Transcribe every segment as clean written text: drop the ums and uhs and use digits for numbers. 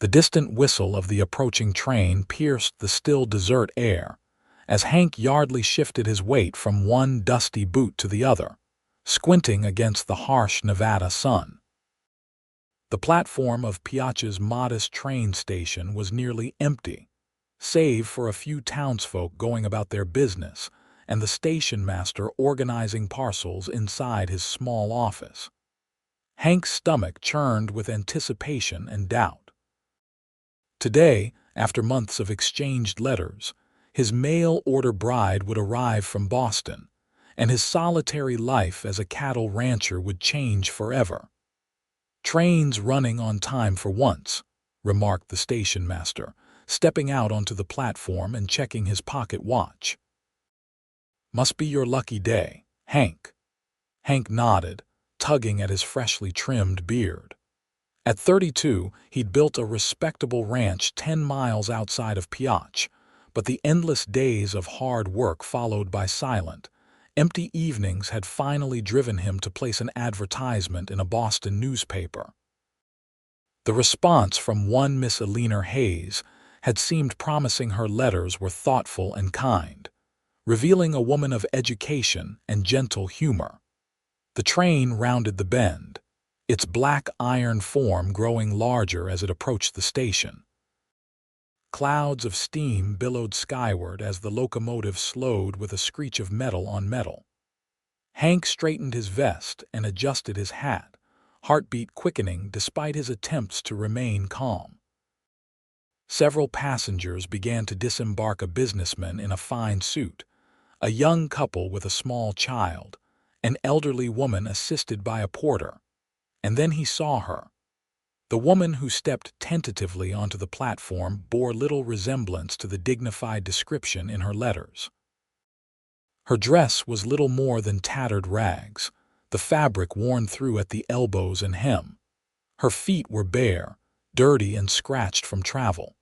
The distant whistle of the approaching train pierced the still desert air, as Hank Yardley shifted his weight from one dusty boot to the other, squinting against the harsh Nevada sun. The platform of Piacha's modest train station was nearly empty, save for a few townsfolk going about their business and the station master organizing parcels inside his small office. Hank's stomach churned with anticipation and doubt. Today, after months of exchanged letters, his mail-order bride would arrive from Boston, and his solitary life as a cattle rancher would change forever. "Train's running on time for once," remarked the station master, stepping out onto the platform and checking his pocket watch. "Must be your lucky day, Hank." Hank nodded, tugging at his freshly trimmed beard. At 32, he'd built a respectable ranch 10 miles outside of Piach, but the endless days of hard work followed by silent, empty evenings had finally driven him to place an advertisement in a Boston newspaper. The response from one Miss Eleanor Hayes had seemed promising. Her letters were thoughtful and kind, revealing a woman of education and gentle humor. The train rounded the bend, its black iron form growing larger as it approached the station. Clouds of steam billowed skyward as the locomotive slowed with a screech of metal on metal. Hank straightened his vest and adjusted his hat, heartbeat quickening despite his attempts to remain calm. Several passengers began to disembark: a businessman in a fine suit, a young couple with a small child, an elderly woman assisted by a porter. And then he saw her. The woman who stepped tentatively onto the platform bore little resemblance to the dignified description in her letters. Her dress was little more than tattered rags, the fabric worn through at the elbows and hem. Her feet were bare, dirty and scratched from travel.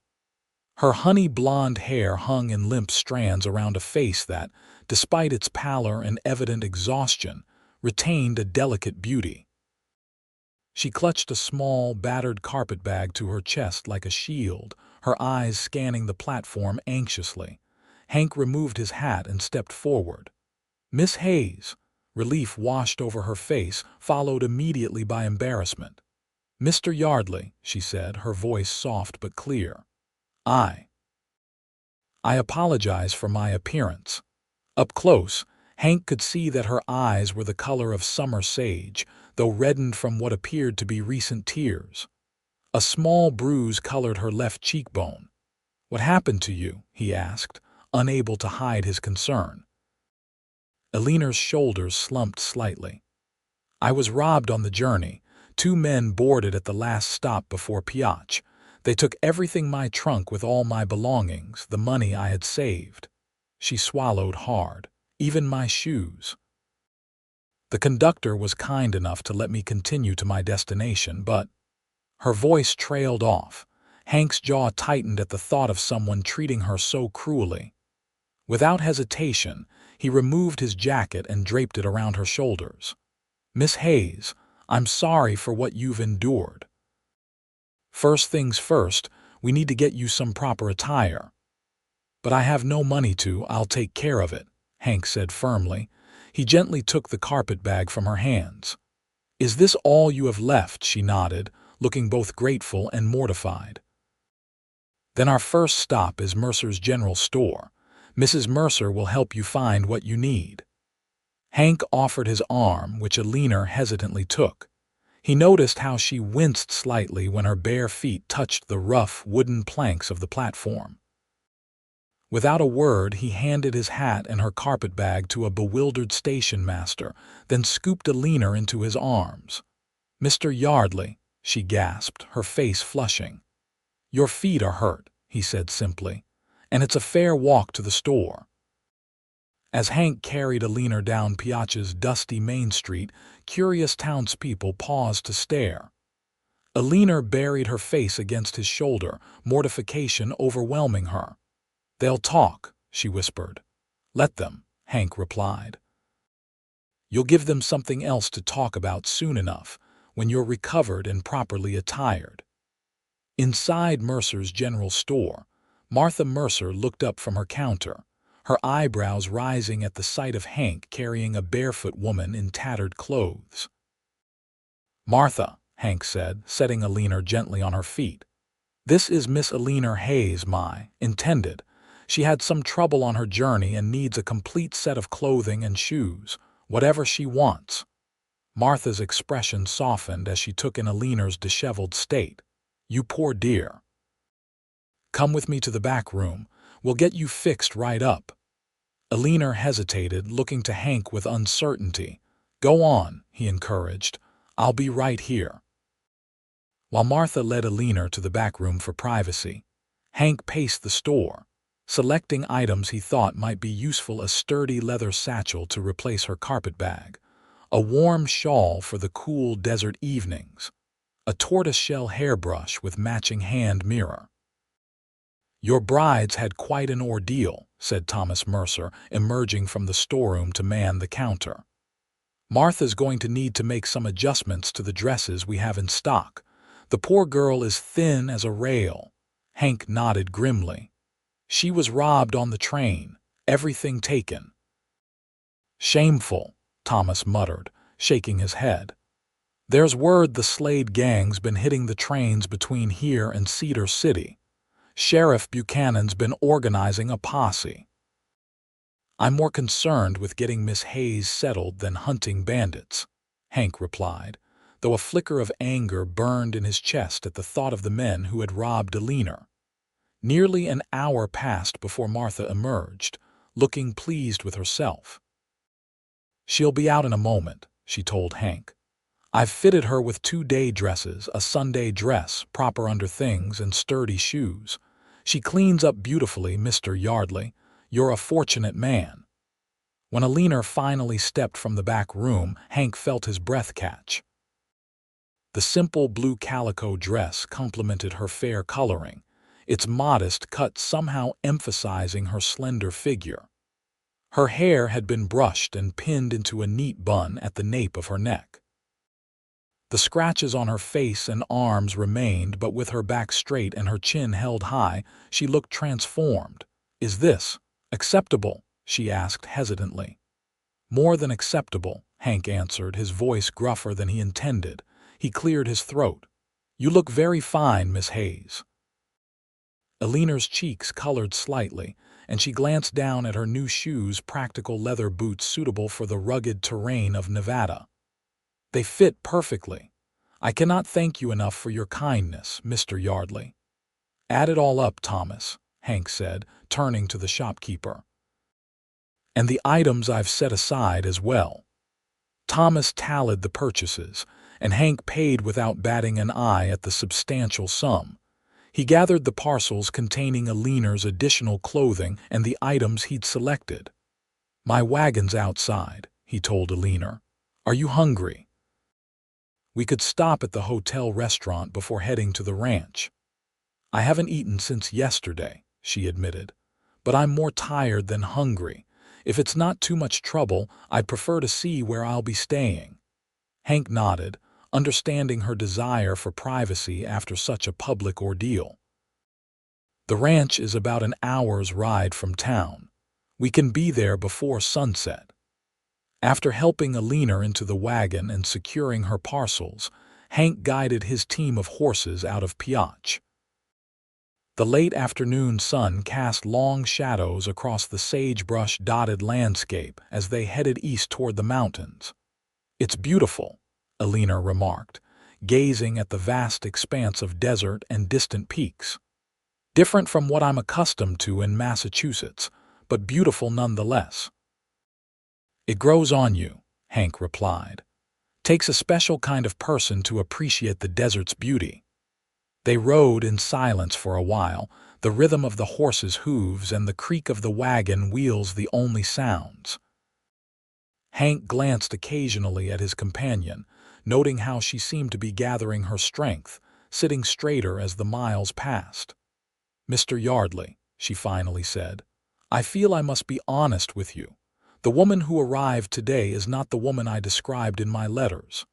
Her honey-blonde hair hung in limp strands around a face that, despite its pallor and evident exhaustion, retained a delicate beauty. She clutched a small, battered carpetbag to her chest like a shield, her eyes scanning the platform anxiously. Hank removed his hat and stepped forward. "Miss Hayes." Relief washed over her face, followed immediately by embarrassment. "Mr. Yardley," she said, her voice soft but clear. I apologize for my appearance." Up close, Hank could see that her eyes were the color of summer sage, though reddened from what appeared to be recent tears. A small bruise colored her left cheekbone. "What happened to you?" he asked, unable to hide his concern. Eleanor's shoulders slumped slightly. "I was robbed on the journey. 2 men boarded at the last stop before Piach. They took everything: my trunk with all my belongings, the money I had saved." She swallowed hard. "Even my shoes. The conductor was kind enough to let me continue to my destination, but—" Her voice trailed off. Hank's jaw tightened at the thought of someone treating her so cruelly. Without hesitation, he removed his jacket and draped it around her shoulders. "Miss Hayes, I'm sorry for what you've endured. First things first, we need to get you some proper attire." "But I have no money to. I'll take care of it," Hank said firmly. He gently took the carpetbag from her hands. "Is this all you have left?" She nodded, looking both grateful and mortified. "Then our first stop is Mercer's General Store. Mrs. Mercer will help you find what you need." Hank offered his arm, which Eleanor hesitantly took. He noticed how she winced slightly when her bare feet touched the rough wooden planks of the platform. Without a word, he handed his hat and her carpetbag to a bewildered station master, then scooped Eleanor into his arms. "Mr. Yardley," she gasped, her face flushing. "Your feet are hurt," he said simply, "and it's a fair walk to the store." As Hank carried Eleanor down Piacha's dusty main street, curious townspeople paused to stare. Eleanor buried her face against his shoulder, mortification overwhelming her. "They'll talk," she whispered. "Let them," Hank replied. "You'll give them something else to talk about soon enough, when you're recovered and properly attired." Inside Mercer's general store, Martha Mercer looked up from her counter, her eyebrows rising at the sight of Hank carrying a barefoot woman in tattered clothes. "Martha," Hank said, setting Eleanor gently on her feet. "This is Miss Eleanor Hayes, my intended. She had some trouble on her journey and needs a complete set of clothing and shoes, whatever she wants." Martha's expression softened as she took in Eleanor's disheveled state. "You poor dear. Come with me to the back room. We'll get you fixed right up." Eleanor hesitated, looking to Hank with uncertainty. "Go on," he encouraged. "I'll be right here." While Martha led Eleanor to the back room for privacy, Hank paced the store, selecting items he thought might be useful: a sturdy leather satchel to replace her carpet bag, a warm shawl for the cool desert evenings, a tortoiseshell hairbrush with matching hand mirror. "Your bride's had quite an ordeal," said Thomas Mercer, emerging from the storeroom to man the counter. "Martha's going to need to make some adjustments to the dresses we have in stock. The poor girl is thin as a rail." Hank nodded grimly. "She was robbed on the train, everything taken." "Shameful," Thomas muttered, shaking his head. "There's word the Slade gang's been hitting the trains between here and Cedar City. Sheriff Buchanan's been organizing a posse." "I'm more concerned with getting Miss Hayes settled than hunting bandits," Hank replied, though a flicker of anger burned in his chest at the thought of the men who had robbed Eleanor. Nearly an hour passed before Martha emerged, looking pleased with herself. "She'll be out in a moment," she told Hank. "I've fitted her with 2 day dresses, a Sunday dress, proper underthings, and sturdy shoes. She cleans up beautifully, Mr. Yardley. You're a fortunate man." When Eleanor finally stepped from the back room, Hank felt his breath catch. The simple blue calico dress complemented her fair coloring, its modest cut somehow emphasizing her slender figure. Her hair had been brushed and pinned into a neat bun at the nape of her neck. The scratches on her face and arms remained, but with her back straight and her chin held high, she looked transformed. "Is this acceptable?" she asked hesitantly. "More than acceptable," Hank answered, his voice gruffer than he intended. He cleared his throat. "You look very fine, Miss Hayes." Eleanor's cheeks colored slightly, and she glanced down at her new shoes, practical leather boots suitable for the rugged terrain of Nevada. "They fit perfectly. I cannot thank you enough for your kindness, Mr. Yardley." "Add it all up, Thomas," Hank said, turning to the shopkeeper. "And the items I've set aside as well." Thomas tallied the purchases, and Hank paid without batting an eye at the substantial sum. He gathered the parcels containing Eleanor's additional clothing and the items he'd selected. "My wagon's outside," he told Eleanor. "Are you hungry? We could stop at the hotel restaurant before heading to the ranch." "I haven't eaten since yesterday," she admitted, "but I'm more tired than hungry. If it's not too much trouble, I'd prefer to see where I'll be staying." Hank nodded, understanding her desire for privacy after such a public ordeal. "The ranch is about an hour's ride from town. We can be there before sunset." After helping Eleanor into the wagon and securing her parcels, Hank guided his team of horses out of Piotch. The late afternoon sun cast long shadows across the sagebrush-dotted landscape as they headed east toward the mountains. "It's beautiful," Eleanor remarked, gazing at the vast expanse of desert and distant peaks. "Different from what I'm accustomed to in Massachusetts, but beautiful nonetheless." "It grows on you," Hank replied. "Takes a special kind of person to appreciate the desert's beauty." They rode in silence for a while, the rhythm of the horses' hooves and the creak of the wagon wheels the only sounds. Hank glanced occasionally at his companion, noting how she seemed to be gathering her strength, sitting straighter as the miles passed. "Mr. Yardley," she finally said, "I feel I must be honest with you. The woman who arrived today is not the woman I described in my letters."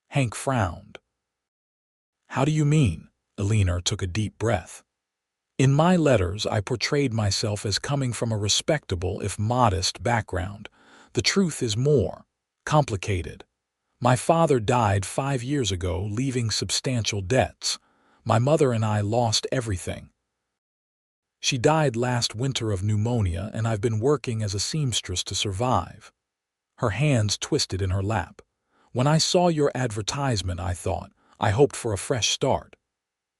Hank frowned. "How do you mean?" Eleanor took a deep breath. In my letters, I portrayed myself as coming from a respectable, if modest, background. The truth is more complicated. My father died 5 years ago, leaving substantial debts. My mother and I lost everything. She died last winter of pneumonia, and I've been working as a seamstress to survive. Her hands twisted in her lap. When I saw your advertisement, I thought, I hoped for a fresh start.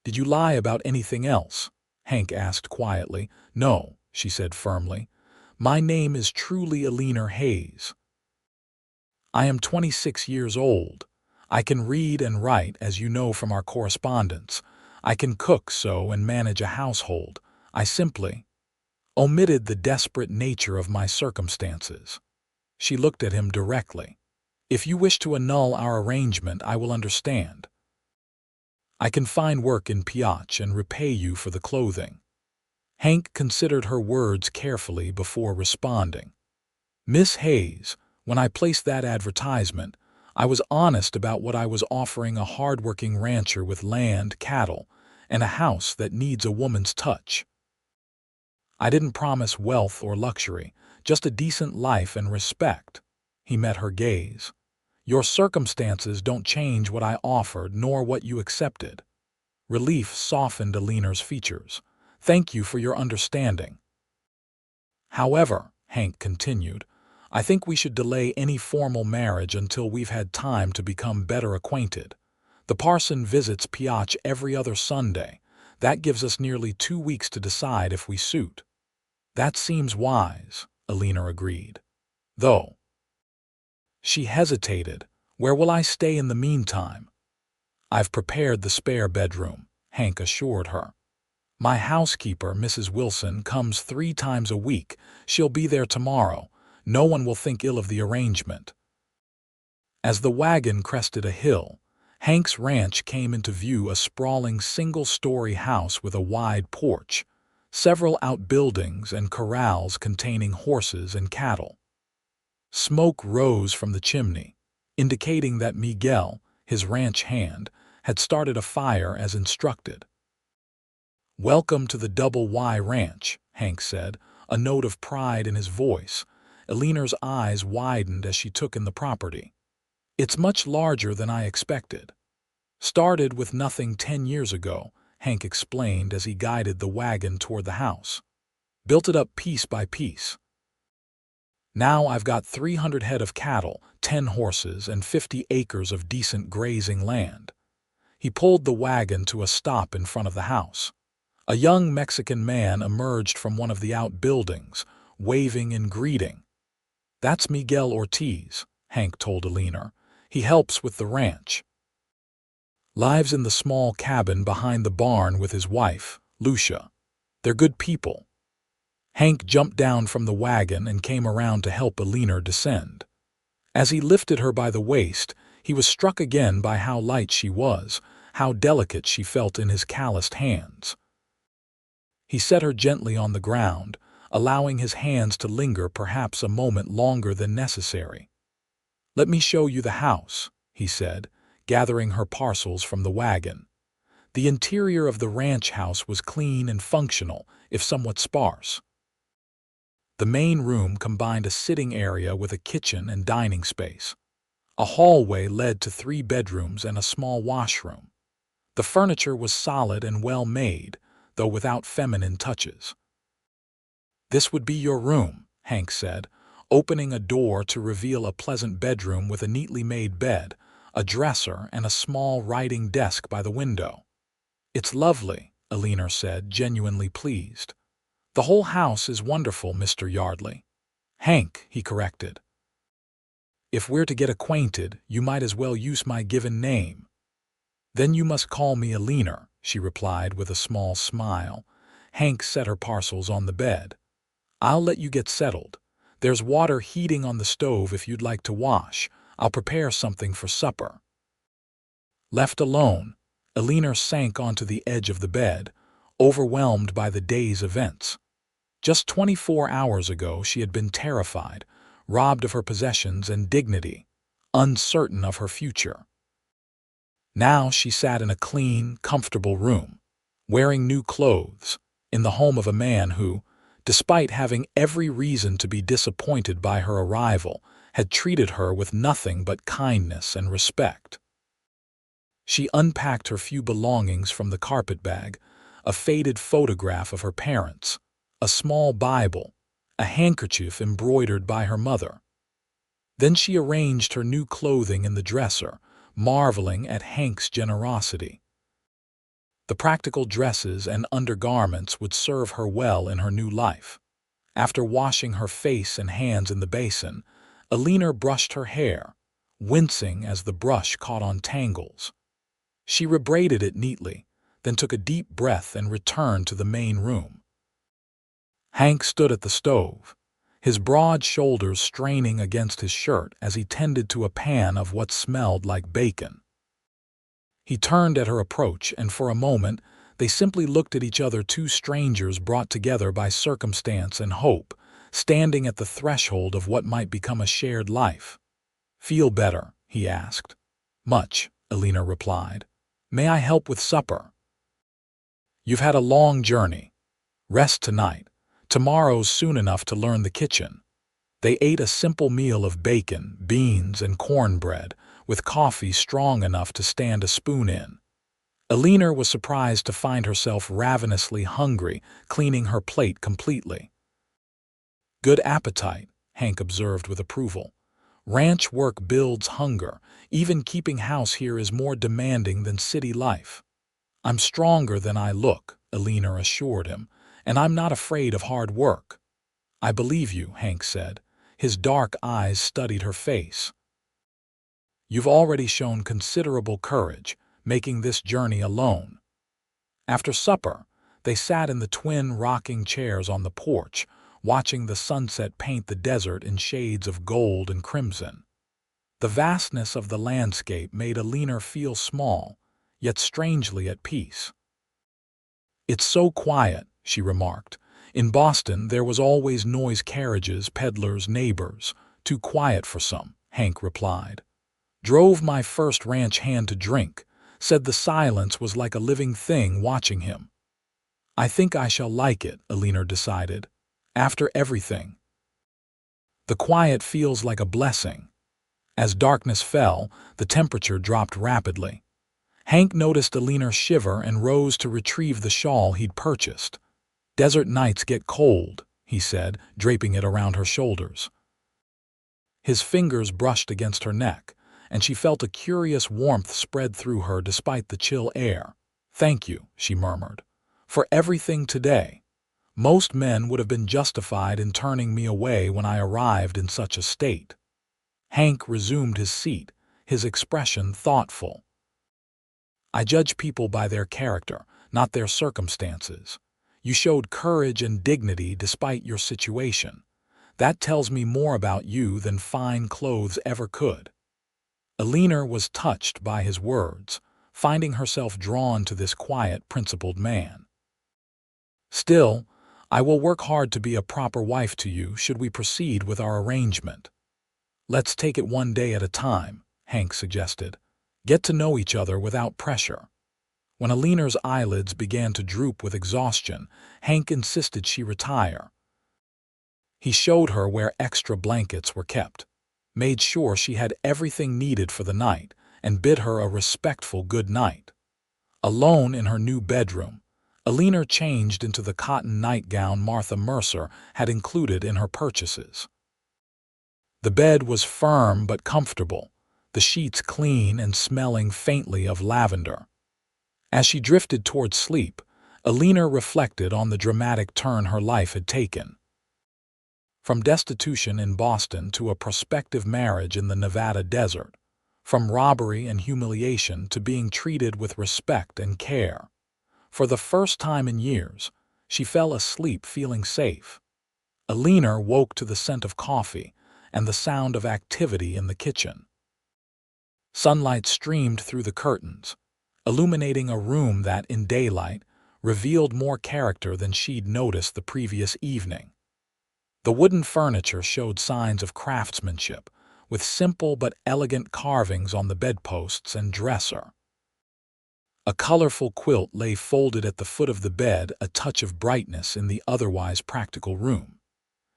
Did you lie about anything else? Hank asked quietly. No, she said firmly. My name is truly Eleanor Hayes. I am 26 years old. I can read and write, as you know from our correspondence. I can cook, sew, and manage a household. I simply omitted the desperate nature of my circumstances. She looked at him directly. If you wish to annul our arrangement, I will understand. I can find work in Piotch and repay you for the clothing. Hank considered her words carefully before responding. Miss Hayes, when I placed that advertisement, I was honest about what I was offering: a hard-working rancher with land, cattle, and a house that needs a woman's touch. I didn't promise wealth or luxury, just a decent life and respect. He met her gaze. Your circumstances don't change what I offered, nor what you accepted. Relief softened Eleanor's features. Thank you for your understanding. However, Hank continued, I think we should delay any formal marriage until we've had time to become better acquainted. The parson visits Piotch every other Sunday. That gives us nearly 2 weeks to decide if we suit. That seems wise, Eleanor agreed. Though. She hesitated. Where will I stay in the meantime? I've prepared the spare bedroom, Hank assured her. My housekeeper, Mrs. Wilson, comes 3 times a week. She'll be there tomorrow. No one will think ill of the arrangement. As the wagon crested a hill, Hank's ranch came into view, a sprawling single-story house with a wide porch, several outbuildings and corrals containing horses and cattle. Smoke rose from the chimney, indicating that Miguel, his ranch hand, had started a fire as instructed. Welcome to the Double Y Ranch, Hank said, a note of pride in his voice. Eleanor's eyes widened as she took in the property. It's much larger than I expected. Started with nothing 10 years ago, Hank explained as he guided the wagon toward the house. Built it up piece by piece. Now I've got 300 head of cattle, 10 horses, and 50 acres of decent grazing land. He pulled the wagon to a stop in front of the house. A young Mexican man emerged from one of the outbuildings, waving in greeting. That's Miguel Ortiz, Hank told Eleanor. He helps with the ranch. Lives in the small cabin behind the barn with his wife, Lucia. They're good people. Hank jumped down from the wagon and came around to help Eleanor descend. As he lifted her by the waist, he was struck again by how light she was, how delicate she felt in his calloused hands. He set her gently on the ground, allowing his hands to linger perhaps a moment longer than necessary. Let me show you the house, he said, gathering her parcels from the wagon. The interior of the ranch house was clean and functional, if somewhat sparse. The main room combined a sitting area with a kitchen and dining space. A hallway led to 3 bedrooms and a small washroom. The furniture was solid and well made, though without feminine touches. This would be your room, Hank said, opening a door to reveal a pleasant bedroom with a neatly made bed, a dresser, and a small writing desk by the window. It's lovely, Eleanor said, genuinely pleased. The whole house is wonderful, Mr. Yardley. Hank, he corrected. If we're to get acquainted, you might as well use my given name. Then you must call me Eleanor, she replied with a small smile. Hank set her parcels on the bed. I'll let you get settled. There's water heating on the stove if you'd like to wash. I'll prepare something for supper. Left alone, Eleanor sank onto the edge of the bed, overwhelmed by the day's events. Just 24 hours ago she had been terrified, robbed of her possessions and dignity, uncertain of her future. Now she sat in a clean, comfortable room, wearing new clothes, in the home of a man who, despite having every reason to be disappointed by her arrival, had treated her with nothing but kindness and respect. She unpacked her few belongings from the carpet bag, a faded photograph of her parents, a small Bible, a handkerchief embroidered by her mother. Then she arranged her new clothing in the dresser, marveling at Hank's generosity. The practical dresses and undergarments would serve her well in her new life. After washing her face and hands in the basin, Eleanor brushed her hair, wincing as the brush caught on tangles. She rebraided it neatly, then took a deep breath and returned to the main room. Hank stood at the stove, his broad shoulders straining against his shirt as he tended to a pan of what smelled like bacon. He turned at her approach, and for a moment they simply looked at each other, two strangers brought together by circumstance and hope, standing at the threshold of what might become a shared life. "Feel better?" he asked. "Much," Eleanor replied. "May I help with supper?" "You've had a long journey. Rest tonight. Tomorrow's soon enough to learn the kitchen." They ate a simple meal of bacon, beans, and cornbread, with coffee strong enough to stand a spoon in. Eleanor was surprised to find herself ravenously hungry, cleaning her plate completely. "Good appetite," Hank observed with approval. "Ranch work builds hunger. Even keeping house here is more demanding than city life." "I'm stronger than I look," Eleanor assured him, "and I'm not afraid of hard work." "I believe you," Hank said. His dark eyes studied her face. "You've already shown considerable courage, making this journey alone." After supper, they sat in the twin rocking chairs on the porch, watching the sunset paint the desert in shades of gold and crimson. The vastness of the landscape made Eleanor feel small, yet strangely at peace. "It's so quiet," she remarked. "In Boston there was always noise, carriages, peddlers, neighbors. Too quiet for some," Hank replied. "Drove my first ranch hand to drink. Said the silence was like a living thing watching him." "I think I shall like it," Eleanor decided. "After everything. The quiet feels like a blessing." As darkness fell, the temperature dropped rapidly. Hank noticed Eleanor shiver and rose to retrieve the shawl he'd purchased. "Desert nights get cold," he said, draping it around her shoulders. His fingers brushed against her neck, and she felt a curious warmth spread through her despite the chill air. "Thank you," she murmured, "for everything today. Most men would have been justified in turning me away when I arrived in such a state." Hank resumed his seat, his expression thoughtful. "I judge people by their character, not their circumstances. You showed courage and dignity despite your situation. That tells me more about you than fine clothes ever could." Eleanor was touched by his words, finding herself drawn to this quiet, principled man. "Still, I will work hard to be a proper wife to you should we proceed with our arrangement." "Let's take it one day at a time," Hank suggested. "Get to know each other without pressure." When Eleanor's eyelids began to droop with exhaustion, Hank insisted she retire. He showed her where extra blankets were kept, made sure she had everything needed for the night, and bid her a respectful good night. Alone in her new bedroom, Eleanor changed into the cotton nightgown Martha Mercer had included in her purchases. The bed was firm but comfortable, the sheets clean and smelling faintly of lavender. As she drifted toward sleep, Eleanor reflected on the dramatic turn her life had taken. From destitution in Boston to a prospective marriage in the Nevada desert, from robbery and humiliation to being treated with respect and care. For the first time in years, she fell asleep feeling safe. Eleanor woke to the scent of coffee and the sound of activity in the kitchen. Sunlight streamed through the curtains, illuminating a room that, in daylight, revealed more character than she'd noticed the previous evening. The wooden furniture showed signs of craftsmanship, with simple but elegant carvings on the bedposts and dresser. A colorful quilt lay folded at the foot of the bed, a touch of brightness in the otherwise practical room.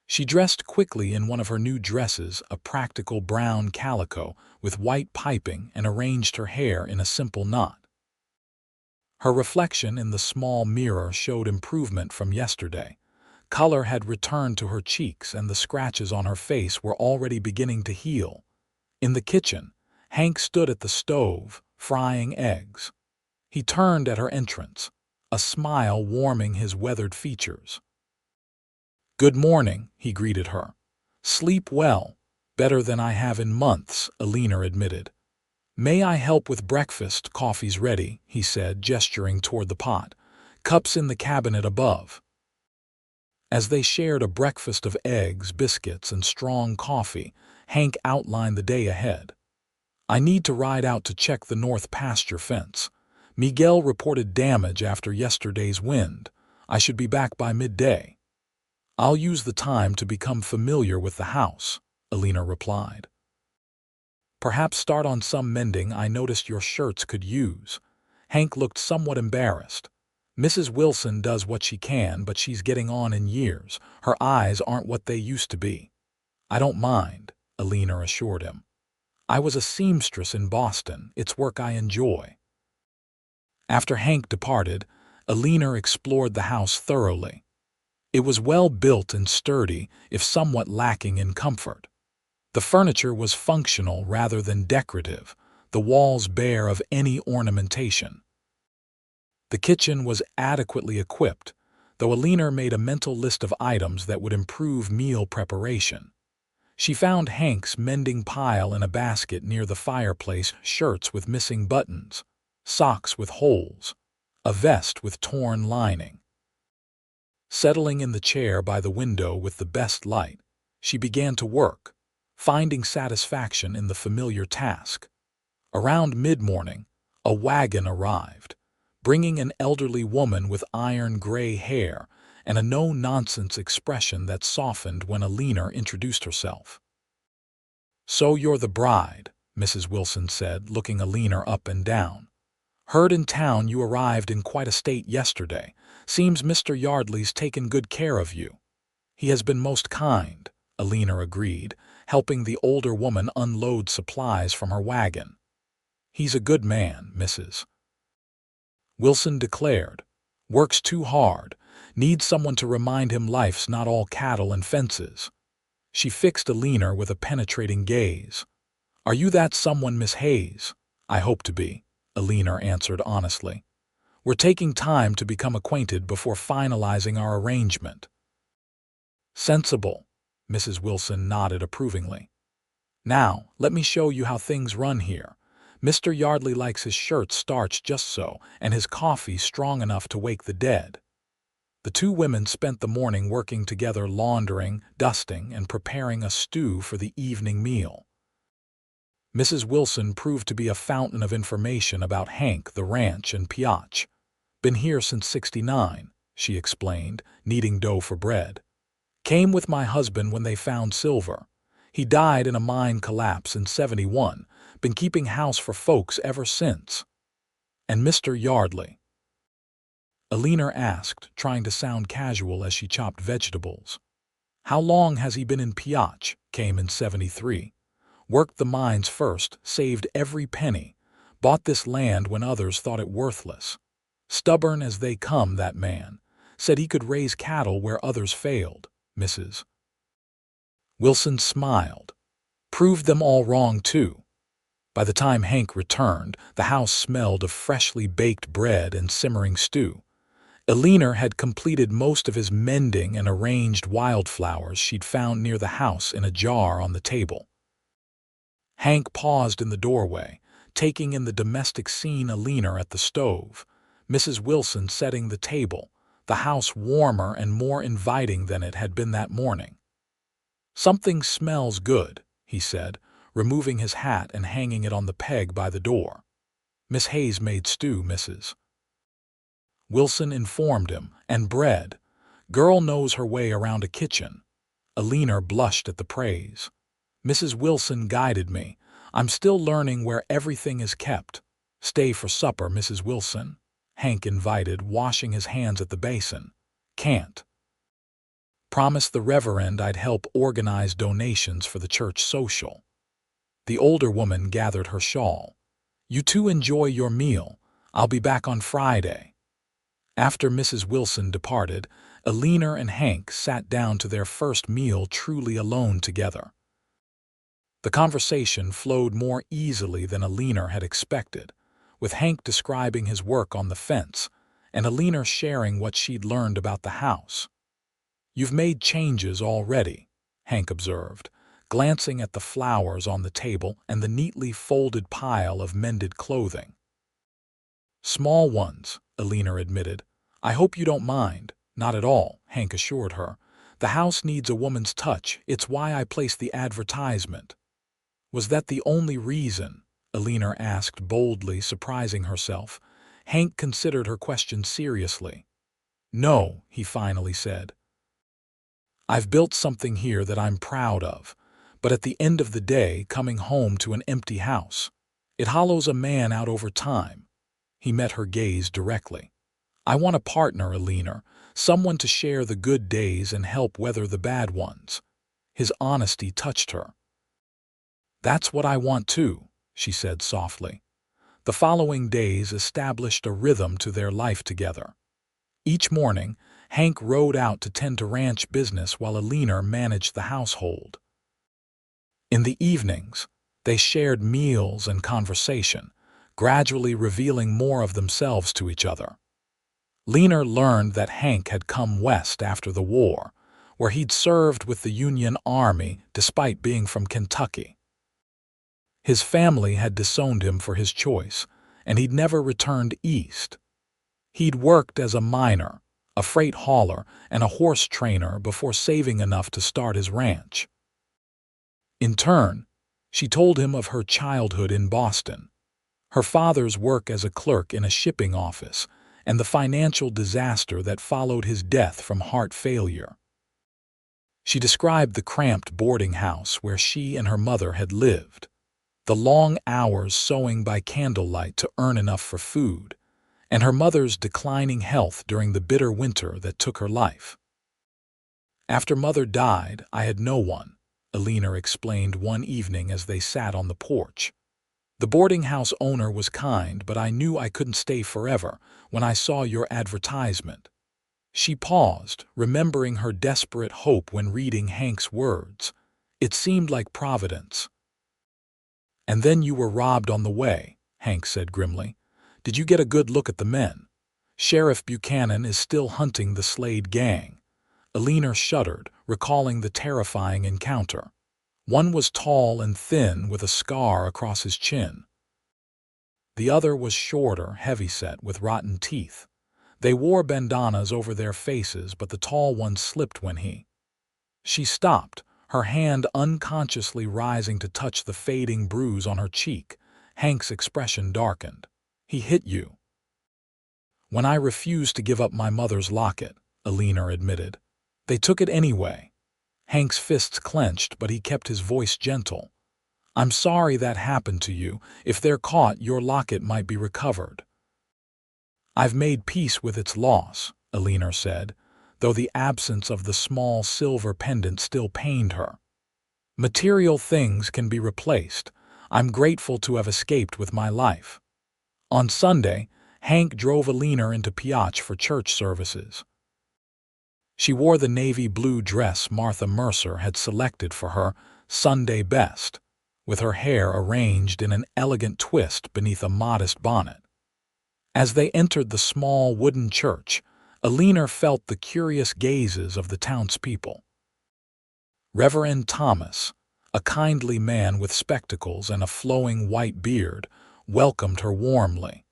She dressed quickly in one of her new dresses, a practical brown calico with white piping, and arranged her hair in a simple knot. Her reflection in the small mirror showed improvement from yesterday. Color had returned to her cheeks, and the scratches on her face were already beginning to heal. In the kitchen, Hank stood at the stove, frying eggs. He turned at her entrance, a smile warming his weathered features. "Good morning," he greeted her. "Sleep well. Better than I have in months," Eleanor admitted. "May I help with breakfast? Coffee's ready," he said, gesturing toward the pot. "Cups in the cabinet above." As they shared a breakfast of eggs, biscuits, and strong coffee, Hank outlined the day ahead. "I need to ride out to check the north pasture fence. Miguel reported damage after yesterday's wind. I should be back by midday." "I'll use the time to become familiar with the house," Eleanor replied. "Perhaps start on some mending. I noticed your shirts could use." Hank looked somewhat embarrassed. "Mrs. Wilson does what she can, but she's getting on in years. Her eyes aren't what they used to be." "I don't mind," Eleanor assured him. "I was a seamstress in Boston. It's work I enjoy." After Hank departed, Eleanor explored the house thoroughly. It was well built and sturdy, if somewhat lacking in comfort. The furniture was functional rather than decorative, the walls bare of any ornamentation. The kitchen was adequately equipped, though Eleanor made a mental list of items that would improve meal preparation. She found Hank's mending pile in a basket near the fireplace, shirts with missing buttons, socks with holes, a vest with torn lining. Settling in the chair by the window with the best light, she began to work, finding satisfaction in the familiar task. Around mid-morning, a wagon arrived, bringing an elderly woman with iron-gray hair and a no-nonsense expression that softened when Eleanor introduced herself. "So you're the bride," Mrs. Wilson said, looking Eleanor up and down. "Heard in town you arrived in quite a state yesterday. Seems Mr. Yardley's taken good care of you." "He has been most kind," Eleanor agreed, helping the older woman unload supplies from her wagon. "He's a good man," Mrs. Wilson declared. "Works too hard. Needs someone to remind him life's not all cattle and fences." She fixed Eleanor with a penetrating gaze. "Are you that someone, Miss Hayes?" "I hope to be," Eleanor answered honestly. "We're taking time to become acquainted before finalizing our arrangement." "Sensible," Mrs. Wilson nodded approvingly. "Now, let me show you how things run here. Mr. Yardley likes his shirts starched just so, and his coffee strong enough to wake the dead." The two women spent the morning working together, laundering, dusting, and preparing a stew for the evening meal. Mrs. Wilson proved to be a fountain of information about Hank, the ranch, and Piotch. "Been here since '69, she explained, kneading dough for bread. "Came with my husband when they found silver. He died in a mine collapse in '71. Been keeping house for folks ever since." "And Mr. Yardley?" Eleanor asked, trying to sound casual as she chopped vegetables. "How long has he been in Piotch?" "Came in '73. Worked the mines first, saved every penny. Bought this land when others thought it worthless. Stubborn as they come, that man. Said he could raise cattle where others failed." Mrs. Wilson smiled. "Proved them all wrong, too." By the time Hank returned, the house smelled of freshly baked bread and simmering stew. Eleanor had completed most of his mending and arranged wildflowers she'd found near the house in a jar on the table. Hank paused in the doorway, taking in the domestic scene. Eleanor at the stove, Mrs. Wilson setting the table, the house warmer and more inviting than it had been that morning. "Something smells good," he said, removing his hat and hanging it on the peg by the door. "Miss Hayes made stew," Mrs. Wilson informed him, "and bread. Girl knows her way around a kitchen." Eleanor blushed at the praise. "Mrs. Wilson guided me. I'm still learning where everything is kept. "Stay for supper, Mrs. Wilson," Hank invited, washing his hands at the basin. "Can't. Promised the Reverend I'd help organize donations for the church social." The older woman gathered her shawl. "You two enjoy your meal. I'll be back on Friday." After Mrs. Wilson departed, Eleanor and Hank sat down to their first meal truly alone together. The conversation flowed more easily than Eleanor had expected, with Hank describing his work on the fence and Eleanor sharing what she'd learned about the house. "You've made changes already," Hank observed, glancing at the flowers on the table and the neatly folded pile of mended clothing. "Small ones," Eleanor admitted. "I hope you don't mind." "Not at all," Hank assured her. "The house needs a woman's touch. It's why I placed the advertisement." "Was that the only reason?" Eleanor asked boldly, surprising herself. Hank considered her question seriously. "No," he finally said. "I've built something here that I'm proud of, but at the end of the day, coming home to an empty house, it hollows a man out over time." He met her gaze directly. "I want a partner, Eleanor, someone to share the good days and help weather the bad ones." His honesty touched her. "That's what I want too," she said softly. The following days established a rhythm to their life together. Each morning, Hank rode out to tend to ranch business while Eleanor managed the household. In the evenings, they shared meals and conversation, gradually revealing more of themselves to each other. Eleanor learned that Hank had come west after the war, where he'd served with the Union Army despite being from Kentucky. His family had disowned him for his choice, and he'd never returned east. He'd worked as a miner, a freight hauler, and a horse trainer before saving enough to start his ranch. In turn, she told him of her childhood in Boston, her father's work as a clerk in a shipping office, and the financial disaster that followed his death from heart failure. She described the cramped boarding house where she and her mother had lived, the long hours sewing by candlelight to earn enough for food, and her mother's declining health during the bitter winter that took her life. "After Mother died, I had no one," Eleanor explained one evening as they sat on the porch. "The boarding house owner was kind, but I knew I couldn't stay forever when I saw your advertisement." She paused, remembering her desperate hope when reading Hank's words. It seemed like providence. "And then you were robbed on the way," Hank said grimly. "Did you get a good look at the men? Sheriff Buchanan is still hunting the Slade gang." Eleanor shuddered, recalling the terrifying encounter. One was tall and thin with a scar across his chin. The other was shorter, heavyset, with rotten teeth. They wore bandanas over their faces, but the tall one slipped when he... She stopped, her hand unconsciously rising to touch the fading bruise on her cheek. Hank's expression darkened. "He hit you." "When I refused to give up my mother's locket," Eleanor admitted. "They took it anyway." Hank's fists clenched, but he kept his voice gentle. "I'm sorry that happened to you. If they're caught, your locket might be recovered." "I've made peace with its loss," Eleanor said, though the absence of the small silver pendant still pained her. "Material things can be replaced. I'm grateful to have escaped with my life." On Sunday, Hank drove Eleanor into Piotch for church services. She wore the navy blue dress Martha Mercer had selected for her Sunday best, with her hair arranged in an elegant twist beneath a modest bonnet. As they entered the small wooden church, Eleanor felt the curious gazes of the townspeople. Reverend Thomas, a kindly man with spectacles and a flowing white beard, welcomed her warmly.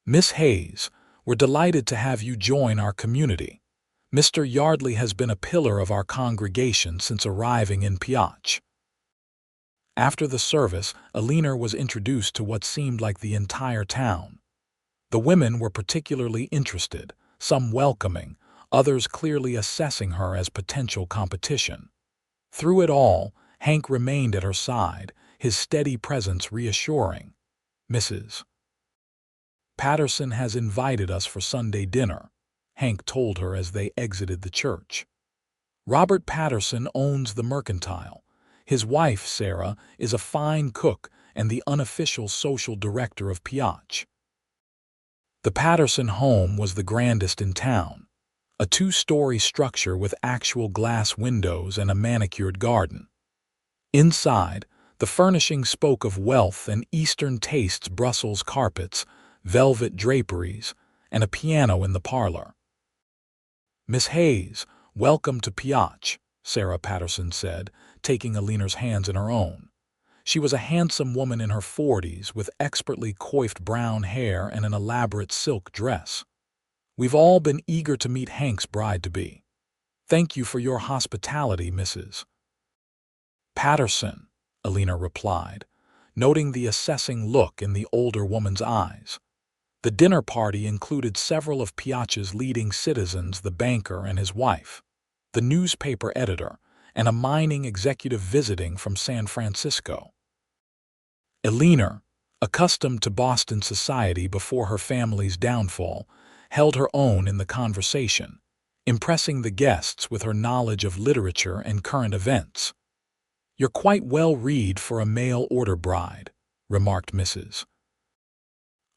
"Miss Hayes, we're delighted to have you join our community. Mr. Yardley has been a pillar of our congregation since arriving in Piotch." After the service, Eleanor was introduced to what seemed like the entire town. The women were particularly interested, some welcoming, others clearly assessing her as potential competition. Through it all, Hank remained at her side, his steady presence reassuring. "Mrs. Patterson has invited us for Sunday dinner," Hank told her as they exited the church. "Robert Patterson owns the Mercantile. His wife, Sarah, is a fine cook and the unofficial social director of Piotch." The Patterson home was the grandest in town, a two-story structure with actual glass windows and a manicured garden. Inside, the furnishing spoke of wealth and Eastern tastes: Brussels carpets, velvet draperies, and a piano in the parlor. "Miss Hayes, welcome to Piotch," Sarah Patterson said, taking Eleanor's hands in her own. She was a handsome woman in her 40s with expertly coiffed brown hair and an elaborate silk dress. "We've all been eager to meet Hank's bride-to-be. Thank you for your hospitality, Mrs. Patterson," Eleanor replied, noting the assessing look in the older woman's eyes. The dinner party included several of Piotch's leading citizens: the banker and his wife, the newspaper editor, and a mining executive visiting from San Francisco. Eleanor, accustomed to Boston society before her family's downfall, held her own in the conversation, impressing the guests with her knowledge of literature and current events. "You're quite well read for a mail-order bride," remarked Mrs.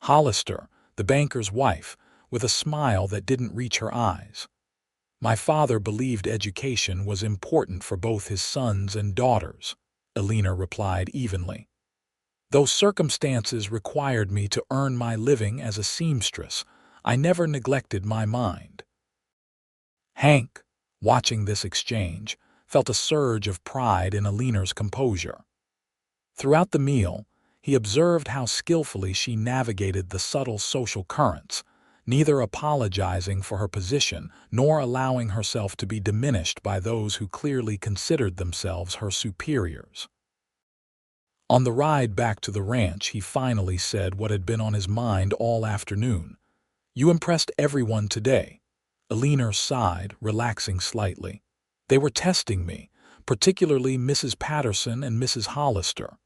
Hollister, the banker's wife, with a smile that didn't reach her eyes. "My father believed education was important for both his sons and daughters," Eleanor replied evenly. "Though circumstances required me to earn my living as a seamstress, I never neglected my mind." Hank, watching this exchange, felt a surge of pride in Eleanor's composure. Throughout the meal, he observed how skillfully she navigated the subtle social currents, neither apologizing for her position nor allowing herself to be diminished by those who clearly considered themselves her superiors. On the ride back to the ranch, he finally said what had been on his mind all afternoon. "You impressed everyone today." Eleanor sighed, relaxing slightly. "They were testing me, particularly Mrs. Patterson and Mrs. Hollister."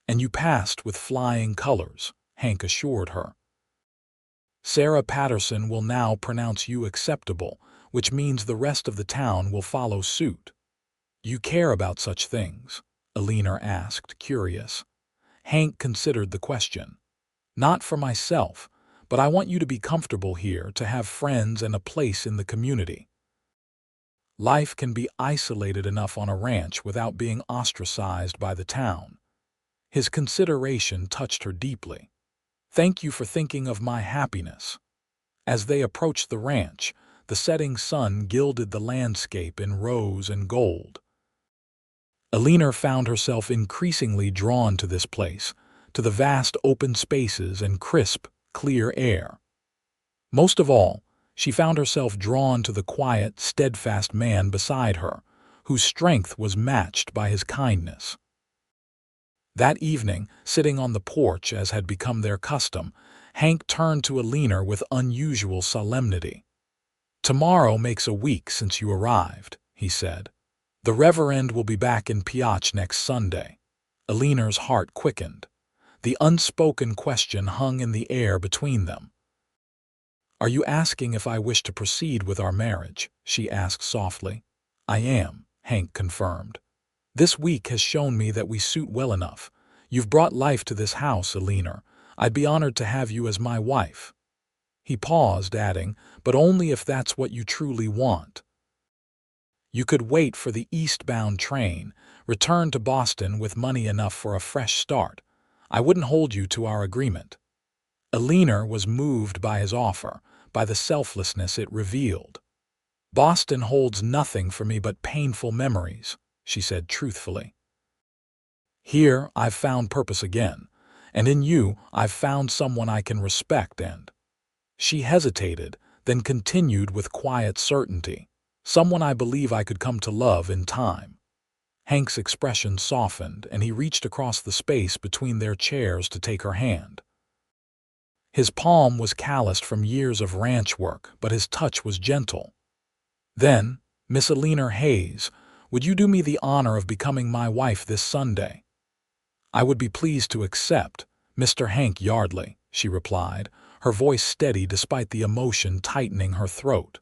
"And you passed with flying colors," Hank assured her. "Sarah Patterson will now pronounce you acceptable, which means the rest of the town will follow suit." "You care about such things?" Eleanor asked, curious. Hank considered the question. "Not for myself, but I want you to be comfortable here, to have friends and a place in the community. Life can be isolated enough on a ranch without being ostracized by the town." His consideration touched her deeply. "Thank you for thinking of my happiness." As they approached the ranch, the setting sun gilded the landscape in rose and gold. Eleanor found herself increasingly drawn to this place, to the vast open spaces and crisp, clear air. Most of all, she found herself drawn to the quiet, steadfast man beside her, whose strength was matched by his kindness. That evening, sitting on the porch as had become their custom, Hank turned to Eleanor with unusual solemnity. "Tomorrow makes a week since you arrived," he said. "The Reverend will be back in Piotch next Sunday." Eleanor's heart quickened. The unspoken question hung in the air between them. "Are you asking if I wish to proceed with our marriage?" she asked softly. "I am," Hank confirmed. "This week has shown me that we suit well enough. You've brought life to this house, Eleanor. I'd be honored to have you as my wife." He paused, adding, "But only if that's what you truly want. You could wait for the eastbound train, return to Boston with money enough for a fresh start. I wouldn't hold you to our agreement." Eleanor was moved by his offer, by the selflessness it revealed. "Boston holds nothing for me but painful memories," she said truthfully. "Here I've found purpose again, and in you I've found someone I can respect and—" She hesitated, then continued with quiet certainty, "someone I believe I could come to love in time." Hank's expression softened, and he reached across the space between their chairs to take her hand. His palm was calloused from years of ranch work, but his touch was gentle. "Then, Miss Eleanor Hayes, would you do me the honor of becoming my wife this Sunday?" "I would be pleased to accept, Mr. Hank Yardley," she replied, her voice steady despite the emotion tightening her throat.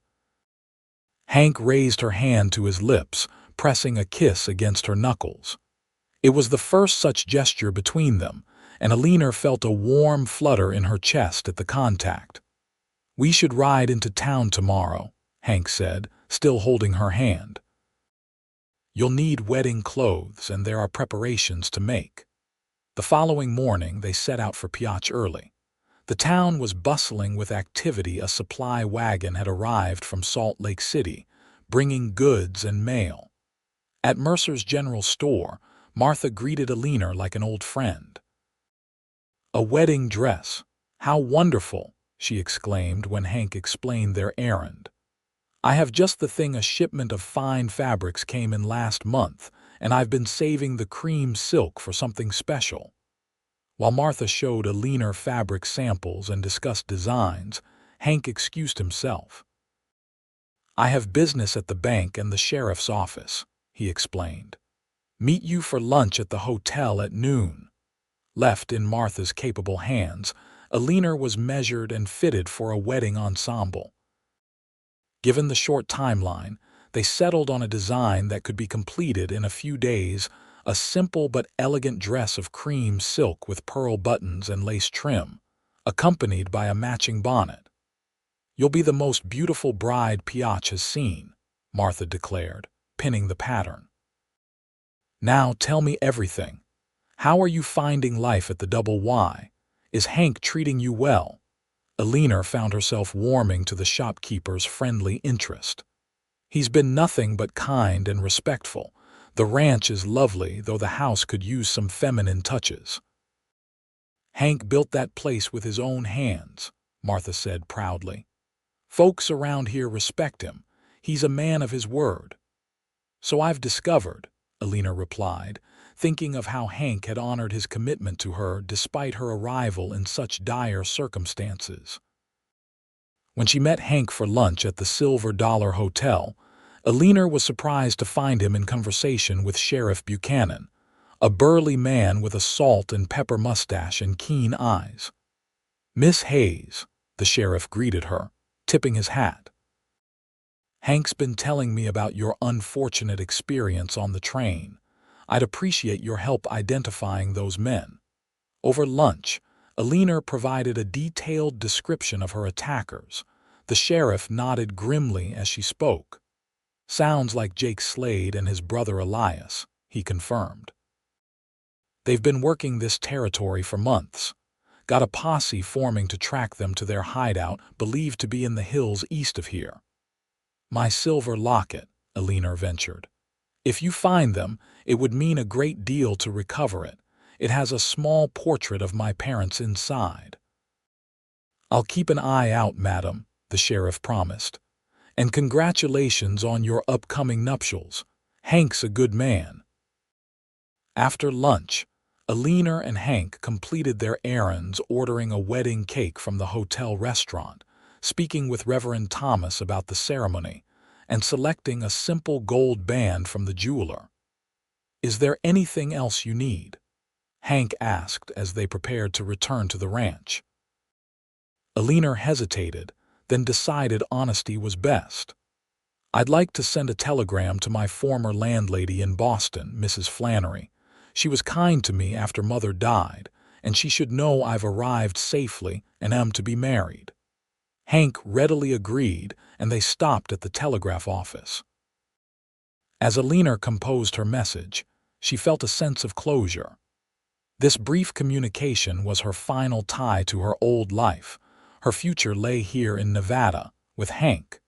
Hank raised her hand to his lips, pressing a kiss against her knuckles. It was the first such gesture between them, and Eleanor felt a warm flutter in her chest at the contact. "We should ride into town tomorrow," Hank said, still holding her hand. "You'll need wedding clothes, and there are preparations to make." The following morning they set out for Piotch early. The town was bustling with activity. A supply wagon had arrived from Salt Lake City, bringing goods and mail. At Mercer's General Store, Martha greeted Eleanor like an old friend. "A wedding dress! How wonderful!" she exclaimed when Hank explained their errand. "I have just the thing. A shipment of fine fabrics came in last month, and I've been saving the cream silk for something special." While Martha showed Eleanor fabric samples and discussed designs, Hank excused himself. "I have business at the bank and the sheriff's office," he explained. "Meet you for lunch at the hotel at noon." Left in Martha's capable hands, Eleanor was measured and fitted for a wedding ensemble. Given the short timeline, they settled on a design that could be completed in a few days, a simple but elegant dress of cream silk with pearl buttons and lace trim, accompanied by a matching bonnet. "You'll be the most beautiful bride Piotch has seen," Martha declared, pinning the pattern. "Now tell me everything. How are you finding life at the Double Y? Is Hank treating you well?" Eleanor found herself warming to the shopkeeper's friendly interest. "He's been nothing but kind and respectful. The ranch is lovely, though the house could use some feminine touches." "Hank built that place with his own hands," Martha said proudly. "Folks around here respect him. He's a man of his word." "So I've discovered," Eleanor replied, thinking of how Hank had honored his commitment to her despite her arrival in such dire circumstances. When she met Hank for lunch at the Silver Dollar Hotel, Eleanor was surprised to find him in conversation with Sheriff Buchanan, a burly man with a salt and pepper mustache and keen eyes. "Miss Hayes," the sheriff greeted her, tipping his hat. "Hank's been telling me about your unfortunate experience on the train. I'd appreciate your help identifying those men." Over lunch, Eleanor provided a detailed description of her attackers. The sheriff nodded grimly as she spoke. "Sounds like Jake Slade and his brother Elias," he confirmed. "They've been working this territory for months. Got a posse forming to track them to their hideout, believed to be in the hills east of here." "My silver locket," Eleanor ventured. "If you find them, it would mean a great deal to recover it. It has a small portrait of my parents inside." "I'll keep an eye out, madam," the sheriff promised. "And congratulations on your upcoming nuptials. Hank's a good man." After lunch, Eleanor and Hank completed their errands, ordering a wedding cake from the hotel restaurant, speaking with Reverend Thomas about the ceremony, and selecting a simple gold band from the jeweler. "Is there anything else you need?" Hank asked as they prepared to return to the ranch. Eleanor hesitated, then decided honesty was best. "I'd like to send a telegram to my former landlady in Boston, Mrs. Flannery. She was kind to me after Mother died, and she should know I've arrived safely and am to be married." Hank readily agreed, and they stopped at the telegraph office. As Eleanor composed her message, she felt a sense of closure. This brief communication was her final tie to her old life. Her future lay here in Nevada, with Hank.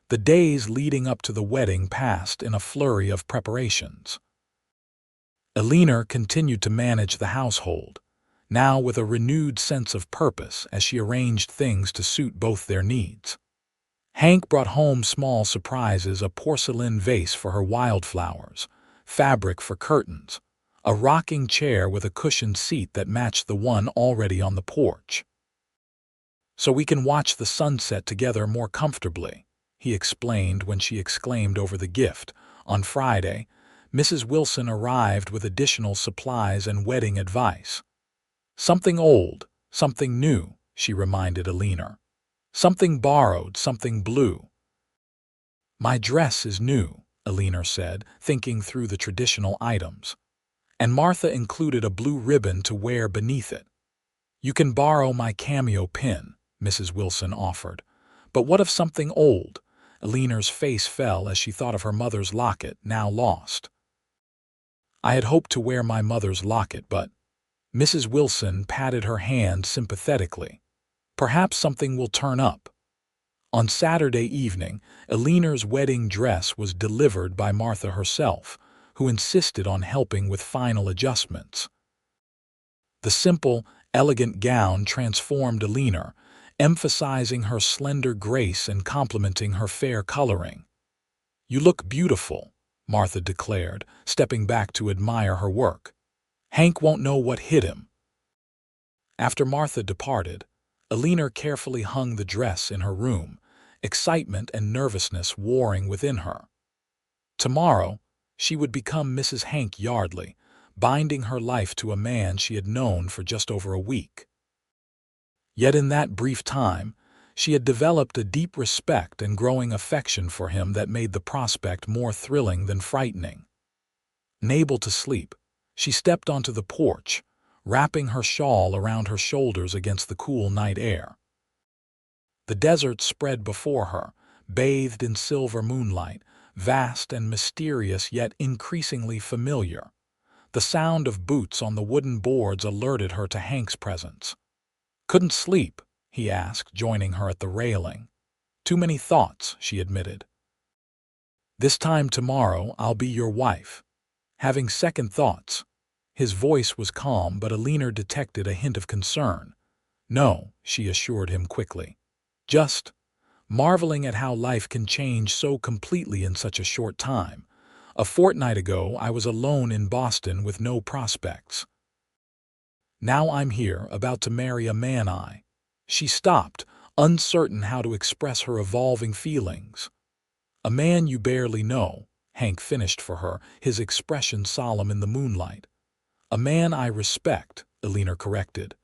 The days leading up to the wedding passed in a flurry of preparations. Eleanor continued to manage the household, now with a renewed sense of purpose as she arranged things to suit both their needs. Hank brought home small surprises: a porcelain vase for her wildflowers, fabric for curtains, a rocking chair with a cushioned seat that matched the one already on the porch. "So we can watch the sunset together more comfortably," he explained when she exclaimed over the gift. On Friday, Mrs. Wilson arrived with additional supplies and wedding advice. "Something old, something new," she reminded Eleanor. "Something borrowed, something blue." "My dress is new," Eleanor said, thinking through the traditional items. "And Martha included a blue ribbon to wear beneath it." "You can borrow my cameo pin," Mrs. Wilson offered. "But what of something old?" Eleanor's face fell as she thought of her mother's locket, now lost. "I had hoped to wear my mother's locket, but—" Mrs. Wilson patted her hand sympathetically. "Perhaps something will turn up." On Saturday evening, Eleanor's wedding dress was delivered by Martha herself, who insisted on helping with final adjustments. The simple, elegant gown transformed Eleanor, emphasizing her slender grace and complementing her fair coloring. "You look beautiful," Martha declared, stepping back to admire her work. "Hank won't know what hit him." After Martha departed, Eleanor carefully hung the dress in her room, excitement and nervousness warring within her. Tomorrow, she would become Mrs. Hank Yardley, binding her life to a man she had known for just over a week. Yet in that brief time, she had developed a deep respect and growing affection for him that made the prospect more thrilling than frightening. Unable to sleep, she stepped onto the porch, wrapping her shawl around her shoulders against the cool night air. The desert spread before her, bathed in silver moonlight, vast and mysterious yet increasingly familiar. The sound of boots on the wooden boards alerted her to Hank's presence. "Couldn't sleep?" he asked, joining her at the railing. "Too many thoughts," she admitted. "This time tomorrow I'll be your wife." Having second thoughts. His voice was calm, but Eleanor detected a hint of concern. "No," she assured him quickly. "Just marveling at how life can change so completely in such a short time. A fortnight ago, I was alone in Boston with no prospects. Now I'm here, about to marry a man I—" She stopped, uncertain how to express her evolving feelings. "A man you barely know," Hank finished for her, his expression solemn in the moonlight. "A man I respect," Eleanor corrected.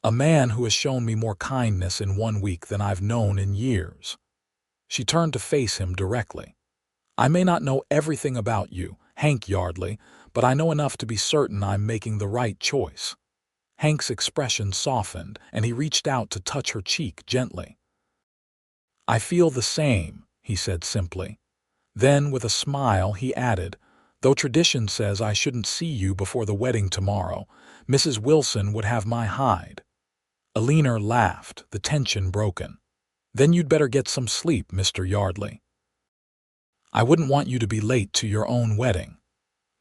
"A man who has shown me more kindness in 1 week than I've known in years." She turned to face him directly. "I may not know everything about you, Hank Yardley, but I know enough to be certain I'm making the right choice." Hank's expression softened, and he reached out to touch her cheek gently. "I feel the same," he said simply. Then, with a smile, he added, "Though tradition says I shouldn't see you before the wedding tomorrow, Mrs. Wilson would have my hide." Eleanor laughed, the tension broken. "Then you'd better get some sleep, Mr. Yardley. I wouldn't want you to be late to your own wedding."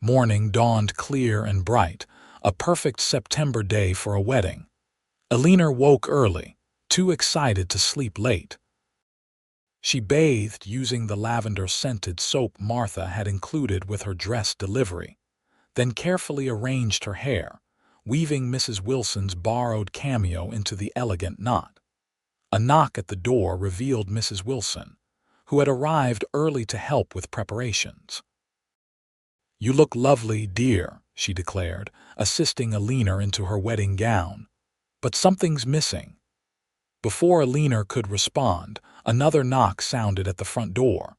Morning dawned clear and bright, a perfect September day for a wedding. Eleanor woke early, too excited to sleep late. She bathed using the lavender-scented soap Martha had included with her dress delivery, then carefully arranged her hair, weaving Mrs. Wilson's borrowed cameo into the elegant knot. A knock at the door revealed Mrs. Wilson, who had arrived early to help with preparations. "You look lovely, dear," she declared, assisting Eleanor into her wedding gown. "But something's missing." Before Eleanor could respond, another knock sounded at the front door.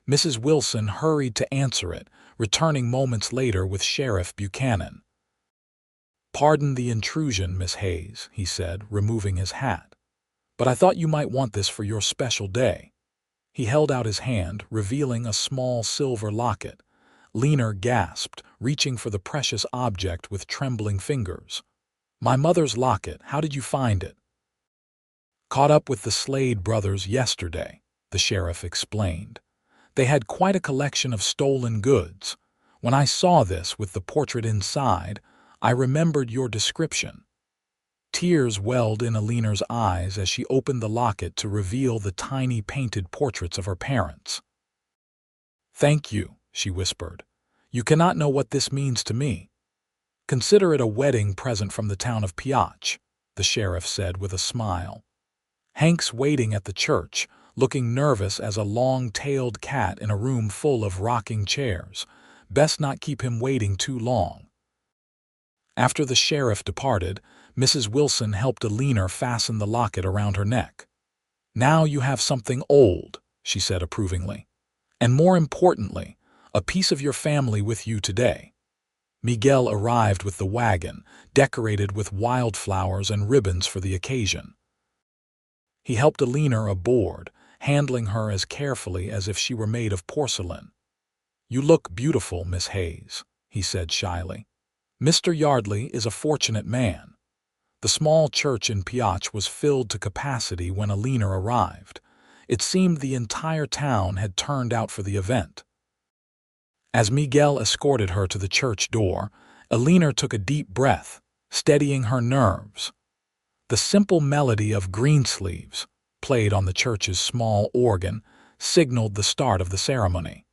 Mrs. Wilson hurried to answer it, returning moments later with Sheriff Buchanan. "Pardon the intrusion, Miss Hayes," he said, removing his hat. "But I thought you might want this for your special day." He held out his hand, revealing a small silver locket. Eleanor gasped, reaching for the precious object with trembling fingers. "My mother's locket, how did you find it?" "Caught up with the Slade brothers yesterday," the sheriff explained. "They had quite a collection of stolen goods. When I saw this with the portrait inside, I remembered your description." Tears welled in Eleanor's eyes as she opened the locket to reveal the tiny painted portraits of her parents. "Thank you," she whispered. "You cannot know what this means to me." "Consider it a wedding present from the town of Piatch," the sheriff said with a smile. "Hank's waiting at the church, looking nervous as a long-tailed cat in a room full of rocking chairs. Best not keep him waiting too long." After the sheriff departed, Mrs. Wilson helped Eleanor fasten the locket around her neck. "Now you have something old," she said approvingly. "And more importantly, a piece of your family with you today." Miguel arrived with the wagon, decorated with wildflowers and ribbons for the occasion. He helped Eleanor aboard, handling her as carefully as if she were made of porcelain. "You look beautiful, Miss Hayes," he said shyly. "Mr. Yardley is a fortunate man." The small church in Piotch was filled to capacity when Eleanor arrived. It seemed the entire town had turned out for the event. As Miguel escorted her to the church door, Eleanor took a deep breath, steadying her nerves. The simple melody of Greensleeves, played on the church's small organ, signaled the start of the ceremony.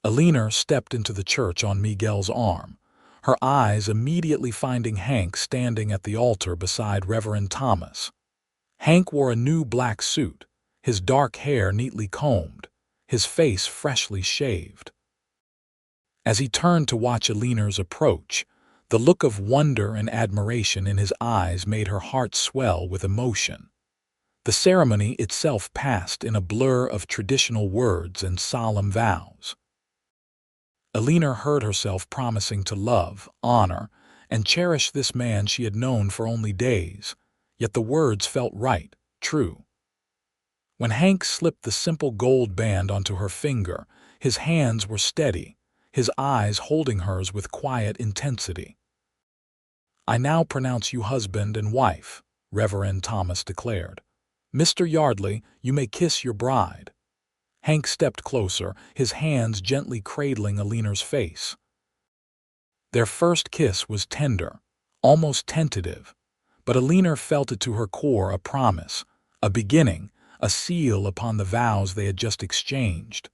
Eleanor stepped into the church on Miguel's arm, her eyes immediately finding Hank standing at the altar beside Reverend Thomas. Hank wore a new black suit, his dark hair neatly combed, his face freshly shaved. As he turned to watch Eleanor's approach, the look of wonder and admiration in his eyes made her heart swell with emotion. The ceremony itself passed in a blur of traditional words and solemn vows. Eleanor heard herself promising to love, honor, and cherish this man she had known for only days, yet the words felt right, true. When Hank slipped the simple gold band onto her finger, his hands were steady, his eyes holding hers with quiet intensity. "I now pronounce you husband and wife," Reverend Thomas declared. "Mr. Yardley, you may kiss your bride." Hank stepped closer, his hands gently cradling Eleanor's face. Their first kiss was tender, almost tentative, but Eleanor felt it to her core a promise, a beginning, a seal upon the vows they had just exchanged.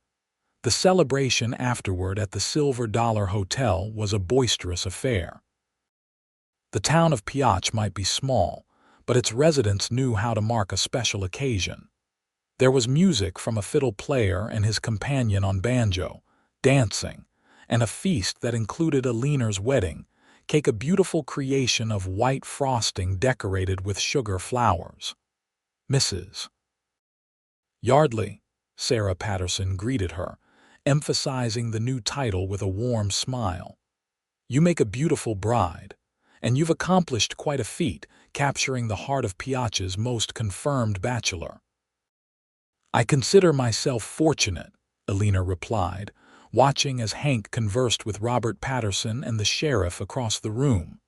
The celebration afterward at the Silver Dollar Hotel was a boisterous affair. The town of Piotch might be small, but its residents knew how to mark a special occasion. There was music from a fiddle player and his companion on banjo, dancing, and a feast that included Eleanor's wedding cake, a beautiful creation of white frosting decorated with sugar flowers. "Mrs. Yardley," Sarah Patterson greeted her, emphasizing the new title with a warm smile. "You make a beautiful bride, and you've accomplished quite a feat, capturing the heart of Piotch's most confirmed bachelor." "I consider myself fortunate," Eleanor replied, watching as Hank conversed with Robert Patterson and the sheriff across the room.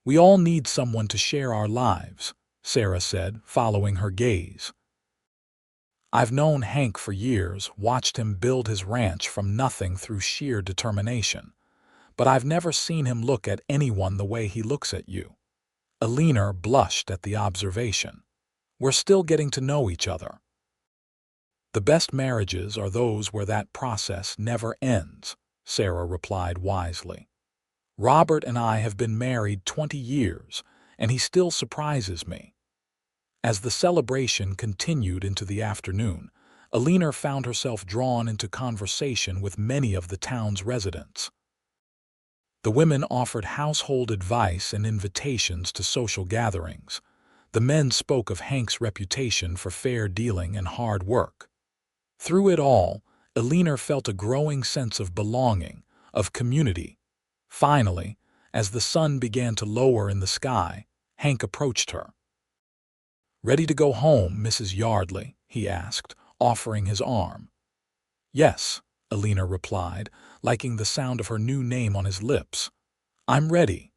"We all need someone to share our lives," Sarah said, following her gaze. "I've known Hank for years, watched him build his ranch from nothing through sheer determination, but I've never seen him look at anyone the way he looks at you." Eleanor blushed at the observation. "We're still getting to know each other." "The best marriages are those where that process never ends," Sarah replied wisely. "Robert and I have been married 20 years, and he still surprises me." As the celebration continued into the afternoon, Eleanor found herself drawn into conversation with many of the town's residents. The women offered household advice and invitations to social gatherings. The men spoke of Hank's reputation for fair dealing and hard work. Through it all, Eleanor felt a growing sense of belonging, of community. Finally, as the sun began to lower in the sky, Hank approached her. "Ready to go home, Mrs. Yardley?" he asked, offering his arm. "Yes," Eleanor replied, liking the sound of her new name on his lips. "I'm ready."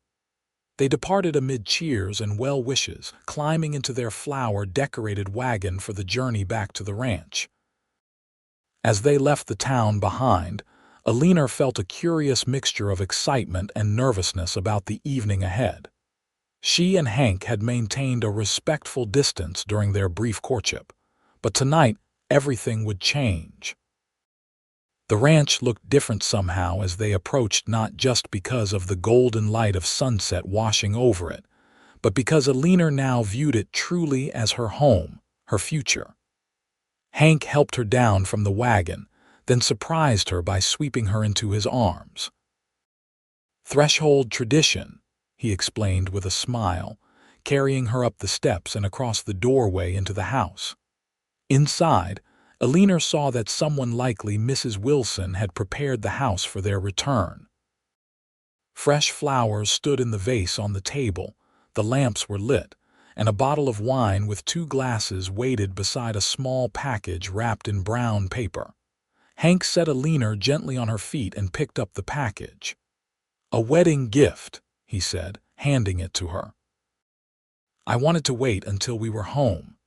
They departed amid cheers and well wishes, climbing into their flower-decorated wagon for the journey back to the ranch. As they left the town behind, Eleanor felt a curious mixture of excitement and nervousness about the evening ahead. She and Hank had maintained a respectful distance during their brief courtship, but tonight everything would change. The ranch looked different somehow as they approached, not just because of the golden light of sunset washing over it, but because Eleanor now viewed it truly as her home, her future. Hank helped her down from the wagon, then surprised her by sweeping her into his arms. "Threshold tradition," he explained with a smile, carrying her up the steps and across the doorway into the house. Inside, Eleanor saw that someone, likely Mrs. Wilson, had prepared the house for their return. Fresh flowers stood in the vase on the table, the lamps were lit, and a bottle of wine with 2 glasses waited beside a small package wrapped in brown paper. Hank set Eleanor gently on her feet and picked up the package. "A wedding gift," he said, handing it to her. "I wanted to wait until we were home."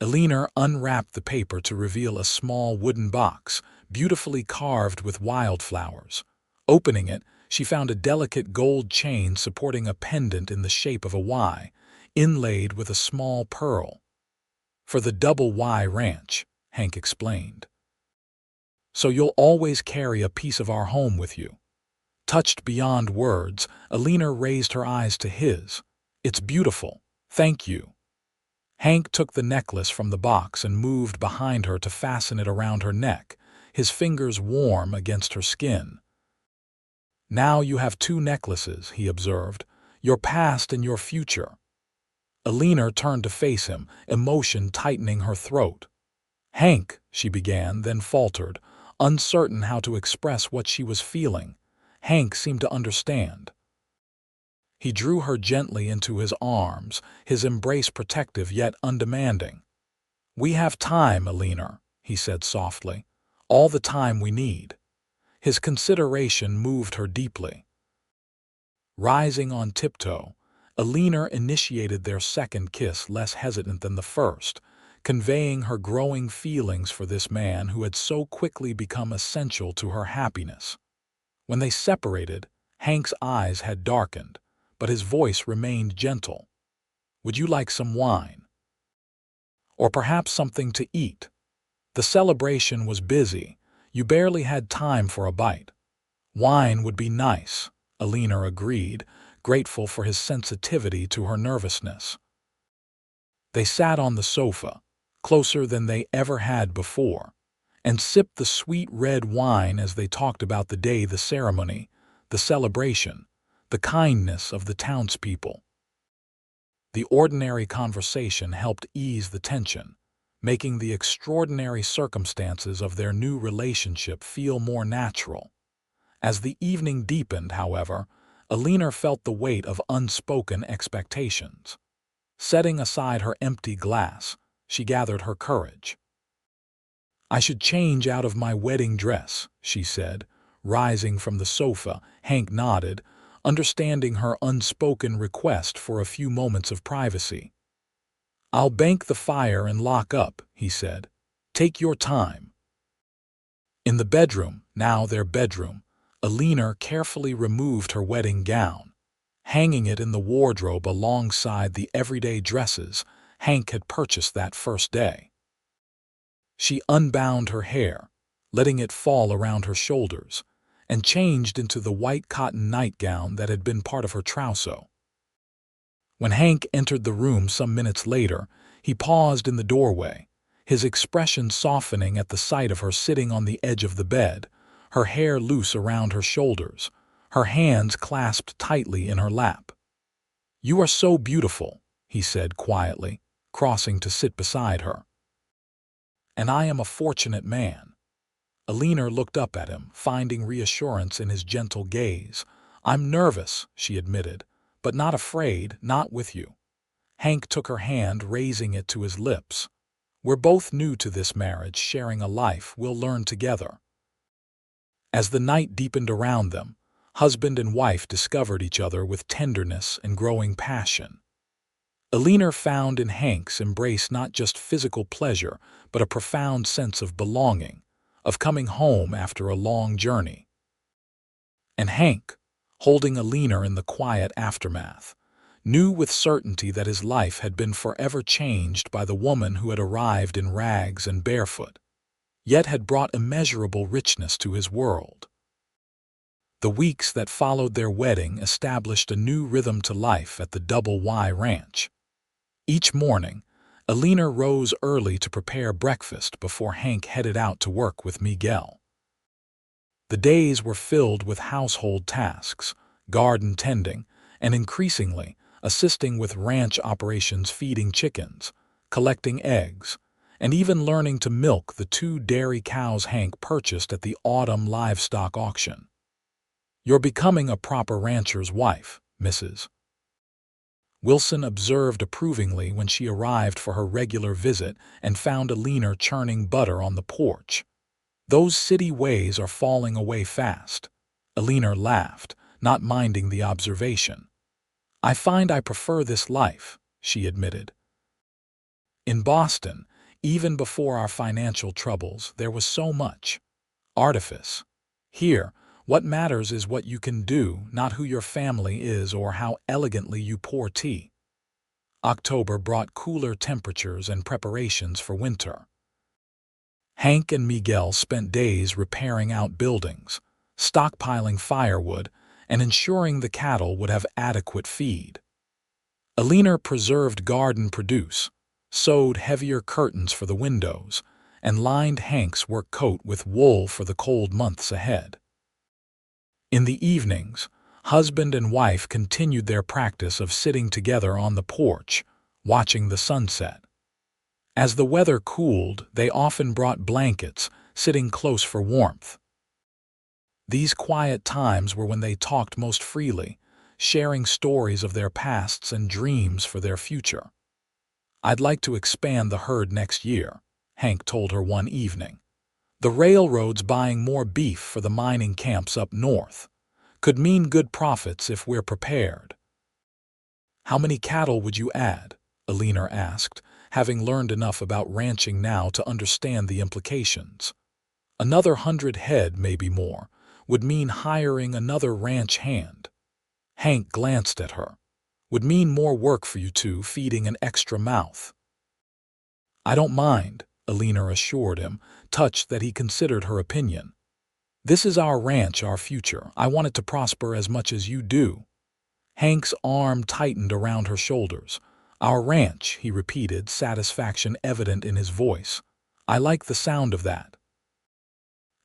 Eleanor unwrapped the paper to reveal a small wooden box, beautifully carved with wildflowers. Opening it, she found a delicate gold chain supporting a pendant in the shape of a Y, inlaid with a small pearl. "For the Double Y Ranch," Hank explained. "So you'll always carry a piece of our home with you." Touched beyond words, Eleanor raised her eyes to his. "It's beautiful. Thank you." Hank took the necklace from the box and moved behind her to fasten it around her neck, his fingers warm against her skin. "Now you have 2 necklaces," he observed, "your past and your future." Eleanor turned to face him, emotion tightening her throat. "Hank," she began, then faltered, uncertain how to express what she was feeling. Hank seemed to understand. He drew her gently into his arms, his embrace protective yet undemanding. "We have time, Eleanor," he said softly. "All the time we need." His consideration moved her deeply. Rising on tiptoe, Eleanor initiated their second kiss, less hesitant than the first, conveying her growing feelings for this man who had so quickly become essential to her happiness. When they separated, Hank's eyes had darkened, but his voice remained gentle. "Would you like some wine? Or perhaps something to eat? The celebration was busy. You barely had time for a bite." "Wine would be nice," Eleanor agreed, grateful for his sensitivity to her nervousness. They sat on the sofa, closer than they ever had before, and sipped the sweet red wine as they talked about the day, the ceremony, the celebration, the kindness of the townspeople. The ordinary conversation helped ease the tension, making the extraordinary circumstances of their new relationship feel more natural. As the evening deepened, however, Eleanor felt the weight of unspoken expectations. Setting aside her empty glass, she gathered her courage. "I should change out of my wedding dress," she said, rising from the sofa. Hank nodded, understanding her unspoken request for a few moments of privacy. "I'll bank the fire and lock up," he said. "Take your time." In the bedroom, now their bedroom, Eleanor carefully removed her wedding gown, hanging it in the wardrobe alongside the everyday dresses Hank had purchased that first day. She unbound her hair, letting it fall around her shoulders, and changed into the white cotton nightgown that had been part of her trousseau. When Hank entered the room some minutes later, he paused in the doorway, his expression softening at the sight of her sitting on the edge of the bed, her hair loose around her shoulders, her hands clasped tightly in her lap. "You are so beautiful," he said quietly, crossing to sit beside her. "And I am a fortunate man." Eleanor looked up at him, finding reassurance in his gentle gaze. "I'm nervous," she admitted, "but not afraid, not with you." Hank took her hand, raising it to his lips. "We're both new to this marriage, sharing a life we'll learn together." As the night deepened around them, husband and wife discovered each other with tenderness and growing passion. Eleanor found in Hank's embrace not just physical pleasure, but a profound sense of belonging, of coming home after a long journey. And Hank, holding Eleanor in the quiet aftermath, knew with certainty that his life had been forever changed by the woman who had arrived in rags and barefoot, yet had brought immeasurable richness to his world. The weeks that followed their wedding established a new rhythm to life at the Double Y Ranch. Each morning, Eleanor rose early to prepare breakfast before Hank headed out to work with Miguel. The days were filled with household tasks, garden tending, and increasingly assisting with ranch operations, feeding chickens, collecting eggs, and even learning to milk the 2 dairy cows Hank purchased at the autumn livestock auction. "You're becoming a proper rancher's wife, Mrs. Wilson observed approvingly when she arrived for her regular visit and found Eleanor churning butter on the porch. "Those city ways are falling away fast." Eleanor laughed, not minding the observation. "I find I prefer this life," she admitted. "In Boston, even before our financial troubles, there was so much artifice. Here, what matters is what you can do, not who your family is or how elegantly you pour tea." October brought cooler temperatures and preparations for winter. Hank and Miguel spent days repairing outbuildings, stockpiling firewood, and ensuring the cattle would have adequate feed. Eleanor preserved garden produce, sewed heavier curtains for the windows, and lined Hank's work coat with wool for the cold months ahead. In the evenings, husband and wife continued their practice of sitting together on the porch, watching the sunset. As the weather cooled, they often brought blankets, sitting close for warmth. These quiet times were when they talked most freely, sharing stories of their pasts and dreams for their future. "I'd like to expand the herd next year," Hank told her one evening. "The railroad's buying more beef for the mining camps up north. Could mean good profits if we're prepared." "How many cattle would you add?" Eleanor asked, having learned enough about ranching now to understand the implications. "Another 100 head, maybe more, would mean hiring another ranch hand." Hank glanced at her. "Would mean more work for you two, feeding an extra mouth." "I don't mind," Eleanor assured him, touched that he considered her opinion. "This is our ranch, our future. I want it to prosper as much as you do." Hank's arm tightened around her shoulders. "Our ranch," he repeated, satisfaction evident in his voice. "I like the sound of that."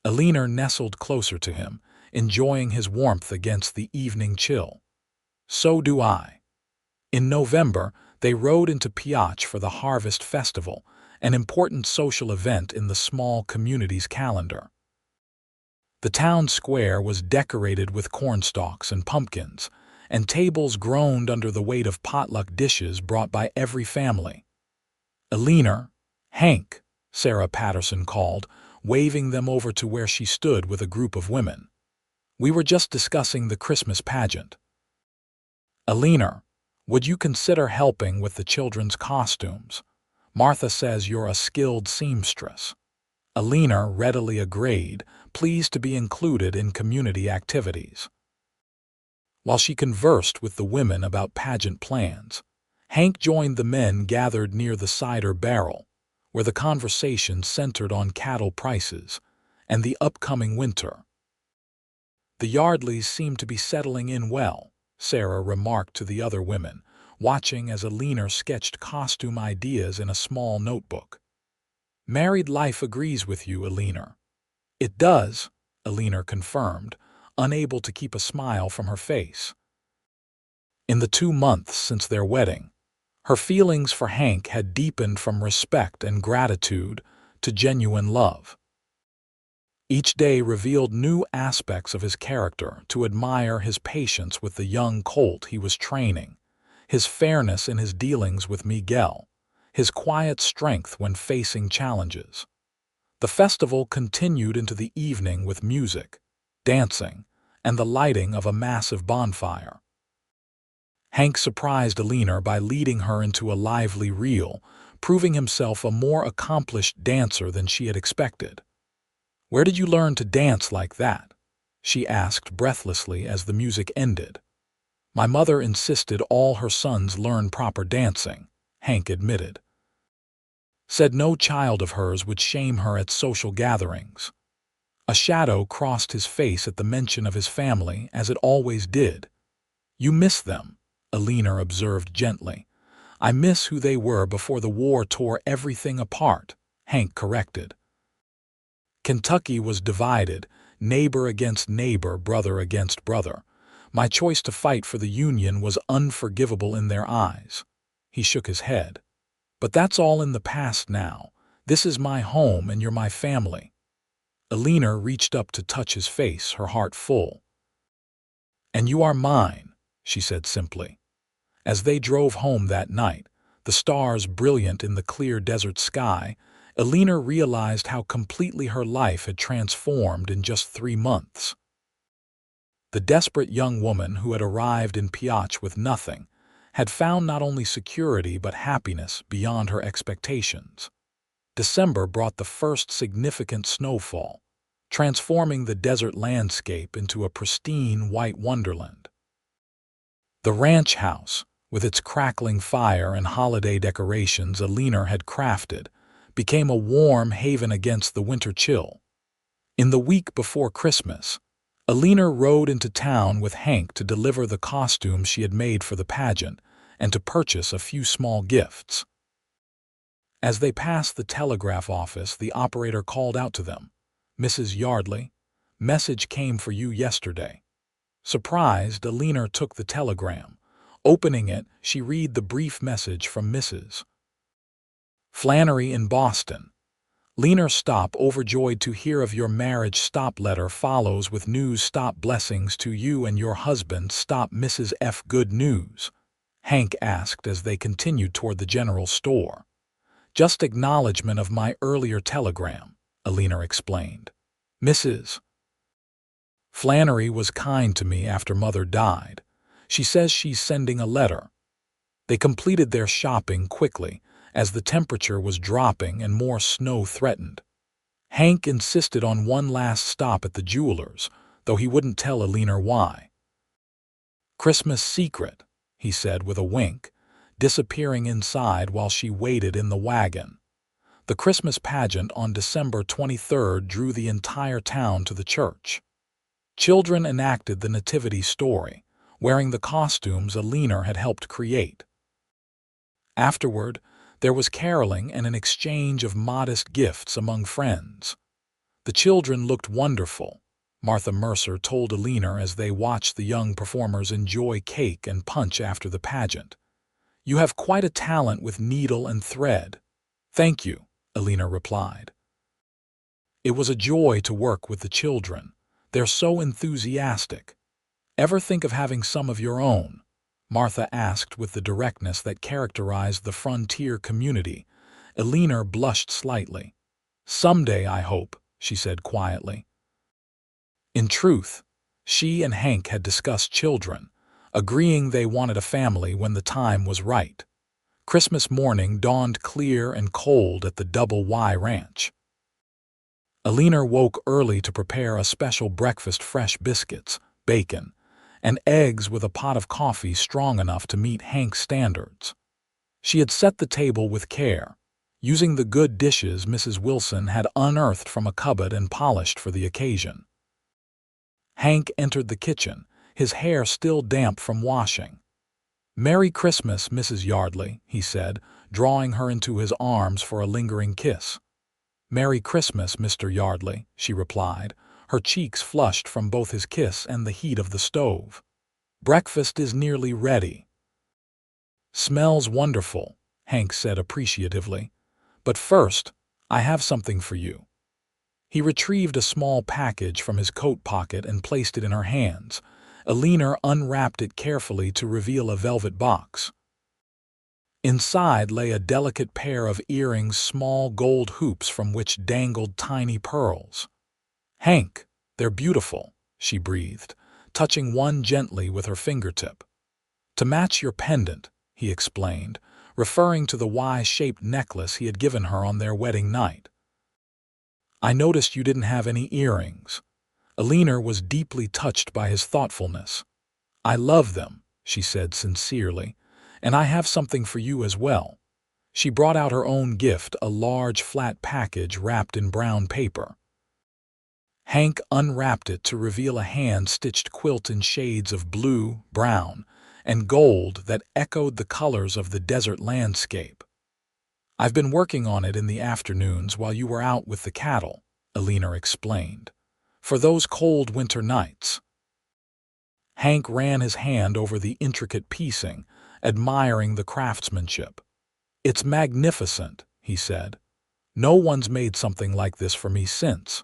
Eleanor nestled closer to him, enjoying his warmth against the evening chill. "So do I." In November, they rode into Piotch for the Harvest Festival, an important social event in the small community's calendar. The town square was decorated with cornstalks and pumpkins, and tables groaned under the weight of potluck dishes brought by every family. "Eleanor, Hank," Sarah Patterson called, waving them over to where she stood with a group of women. "We were just discussing the Christmas pageant. Eleanor, would you consider helping with the children's costumes? Martha says you're a skilled seamstress." Eleanor readily agreed, pleased to be included in community activities. While she conversed with the women about pageant plans, Hank joined the men gathered near the cider barrel, where the conversation centered on cattle prices and the upcoming winter. "The Yardleys seem to be settling in well," Sarah remarked to the other women, watching as Eleanor sketched costume ideas in a small notebook. "Married life agrees with you, Eleanor." "It does," Eleanor confirmed, unable to keep a smile from her face. In the 2 months since their wedding, her feelings for Hank had deepened from respect and gratitude to genuine love. Each day revealed new aspects of his character, to admire his patience with the young colt he was training, his fairness in his dealings with Miguel, his quiet strength when facing challenges. The festival continued into the evening with music, dancing, and the lighting of a massive bonfire. Hank surprised Eleanor by leading her into a lively reel, proving himself a more accomplished dancer than she had expected. "Where did you learn to dance like that?" she asked breathlessly as the music ended. "My mother insisted all her sons learn proper dancing," Hank admitted. "Said no child of hers would shame her at social gatherings." A shadow crossed his face at the mention of his family, as it always did. "You miss them," Eleanor observed gently. "I miss who they were before the war tore everything apart," Hank corrected. Kentucky was divided, neighbor against neighbor, brother against brother. My choice to fight for the Union was unforgivable in their eyes. He shook his head. But that's all in the past now. This is my home and you're my family. Eleanor reached up to touch his face, her heart full. And you are mine, she said simply. As they drove home that night, the stars brilliant in the clear desert sky, Eleanor realized how completely her life had transformed in just 3 months. The desperate young woman who had arrived in Piach with nothing had found not only security but happiness beyond her expectations. December brought the first significant snowfall, transforming the desert landscape into a pristine white wonderland. The ranch house, with its crackling fire and holiday decorations Eleanor had crafted, became a warm haven against the winter chill. In the week before Christmas, Eleanor rode into town with Hank to deliver the costumes she had made for the pageant and to purchase a few small gifts. As they passed the telegraph office, the operator called out to them, "Mrs. Yardley, message came for you yesterday." Surprised, Eleanor took the telegram. Opening it, she read the brief message from Mrs. Flannery in Boston. "Leaner stop overjoyed to hear of your marriage. Stop letter follows with news. Stop blessings to you and your husband. Stop Mrs. F. Good news," Hank asked as they continued toward the general store. "Just acknowledgement of my earlier telegram," Eleanor explained. "Mrs. Flannery was kind to me after Mother died. She says she's sending a letter." They completed their shopping quickly, as the temperature was dropping and more snow threatened. Hank insisted on one last stop at the jeweler's, though he wouldn't tell Eleanor why. "Christmas secret," he said with a wink, disappearing inside while she waited in the wagon. The Christmas pageant on December 23rd drew the entire town to the church. Children enacted the nativity story, wearing the costumes Eleanor had helped create. Afterward, there was caroling and an exchange of modest gifts among friends. The children looked wonderful, Martha Mercer told Eleanor as they watched the young performers enjoy cake and punch after the pageant. "You have quite a talent with needle and thread." "Thank you," Eleanor replied. It was a joy to work with the children. They're so enthusiastic. "Ever think of having some of your own?" Martha asked with the directness that characterized the frontier community. Eleanor blushed slightly. "Someday, I hope," she said quietly. In truth, she and Hank had discussed children, agreeing they wanted a family when the time was right. Christmas morning dawned clear and cold at the Double Y Ranch. Eleanor woke early to prepare a special breakfast: fresh biscuits, bacon, and eggs with a pot of coffee strong enough to meet Hank's standards. She had set the table with care, using the good dishes Mrs. Wilson had unearthed from a cupboard and polished for the occasion. Hank entered the kitchen, his hair still damp from washing. "Merry Christmas, Mrs. Yardley," he said, drawing her into his arms for a lingering kiss. "Merry Christmas, Mr. Yardley," she replied, her cheeks flushed from both his kiss and the heat of the stove. "Breakfast is nearly ready." "Smells wonderful," Hank said appreciatively. "But first, I have something for you." He retrieved a small package from his coat pocket and placed it in her hands. Eleanor unwrapped it carefully to reveal a velvet box. Inside lay a delicate pair of earrings, small gold hoops from which dangled tiny pearls. "Hank, they're beautiful," she breathed, touching one gently with her fingertip. "To match your pendant," he explained, referring to the Y-shaped necklace he had given her on their wedding night. "I noticed you didn't have any earrings." Eleanor was deeply touched by his thoughtfulness. "I love them," she said sincerely, "and I have something for you as well." She brought out her own gift, a large flat package wrapped in brown paper. Hank unwrapped it to reveal a hand-stitched quilt in shades of blue, brown, and gold that echoed the colors of the desert landscape. "I've been working on it in the afternoons while you were out with the cattle," Eleanor explained, "for those cold winter nights." Hank ran his hand over the intricate piecing, admiring the craftsmanship. "It's magnificent," he said. "No one's made something like this for me since."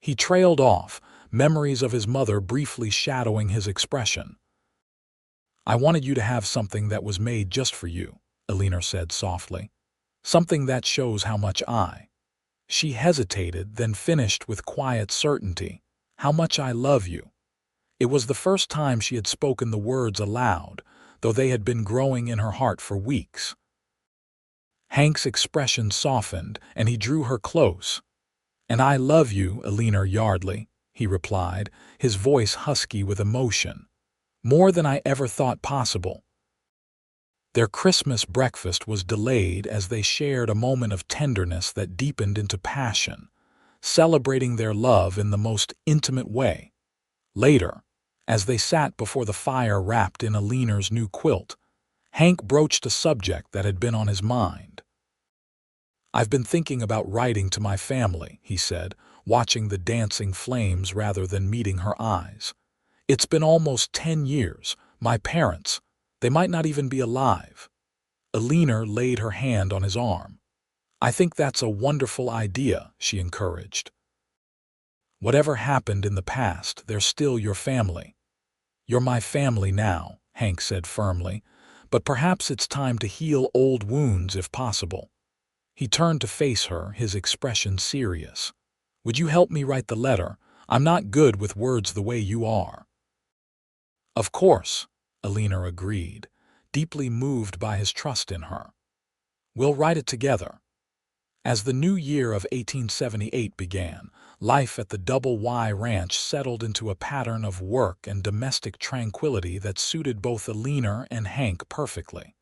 He trailed off, memories of his mother briefly shadowing his expression. "I wanted you to have something that was made just for you," Eleanor said softly. "Something that shows how much I—" She hesitated, then finished with quiet certainty. "How much I love you." It was the first time she had spoken the words aloud, though they had been growing in her heart for weeks. Hank's expression softened, and he drew her close. "And I love you, Eleanor Yardley," he replied, his voice husky with emotion. "More than I ever thought possible." Their Christmas breakfast was delayed as they shared a moment of tenderness that deepened into passion, celebrating their love in the most intimate way. Later, as they sat before the fire wrapped in Eleanor's new quilt, Hank broached a subject that had been on his mind. "I've been thinking about writing to my family," he said, watching the dancing flames rather than meeting her eyes. "It's been almost 10 years. My parents, they might not even be alive." Eleanor laid her hand on his arm. "I think that's a wonderful idea," she encouraged. "Whatever happened in the past, they're still your family." "You're my family now," Hank said firmly, "but perhaps it's time to heal old wounds if possible." He turned to face her, his expression serious. "Would you help me write the letter? I'm not good with words the way you are." "Of course," Eleanor agreed, deeply moved by his trust in her. "We'll write it together." As the new year of 1878 began, life at the Double Y Ranch settled into a pattern of work and domestic tranquility that suited both Eleanor and Hank perfectly.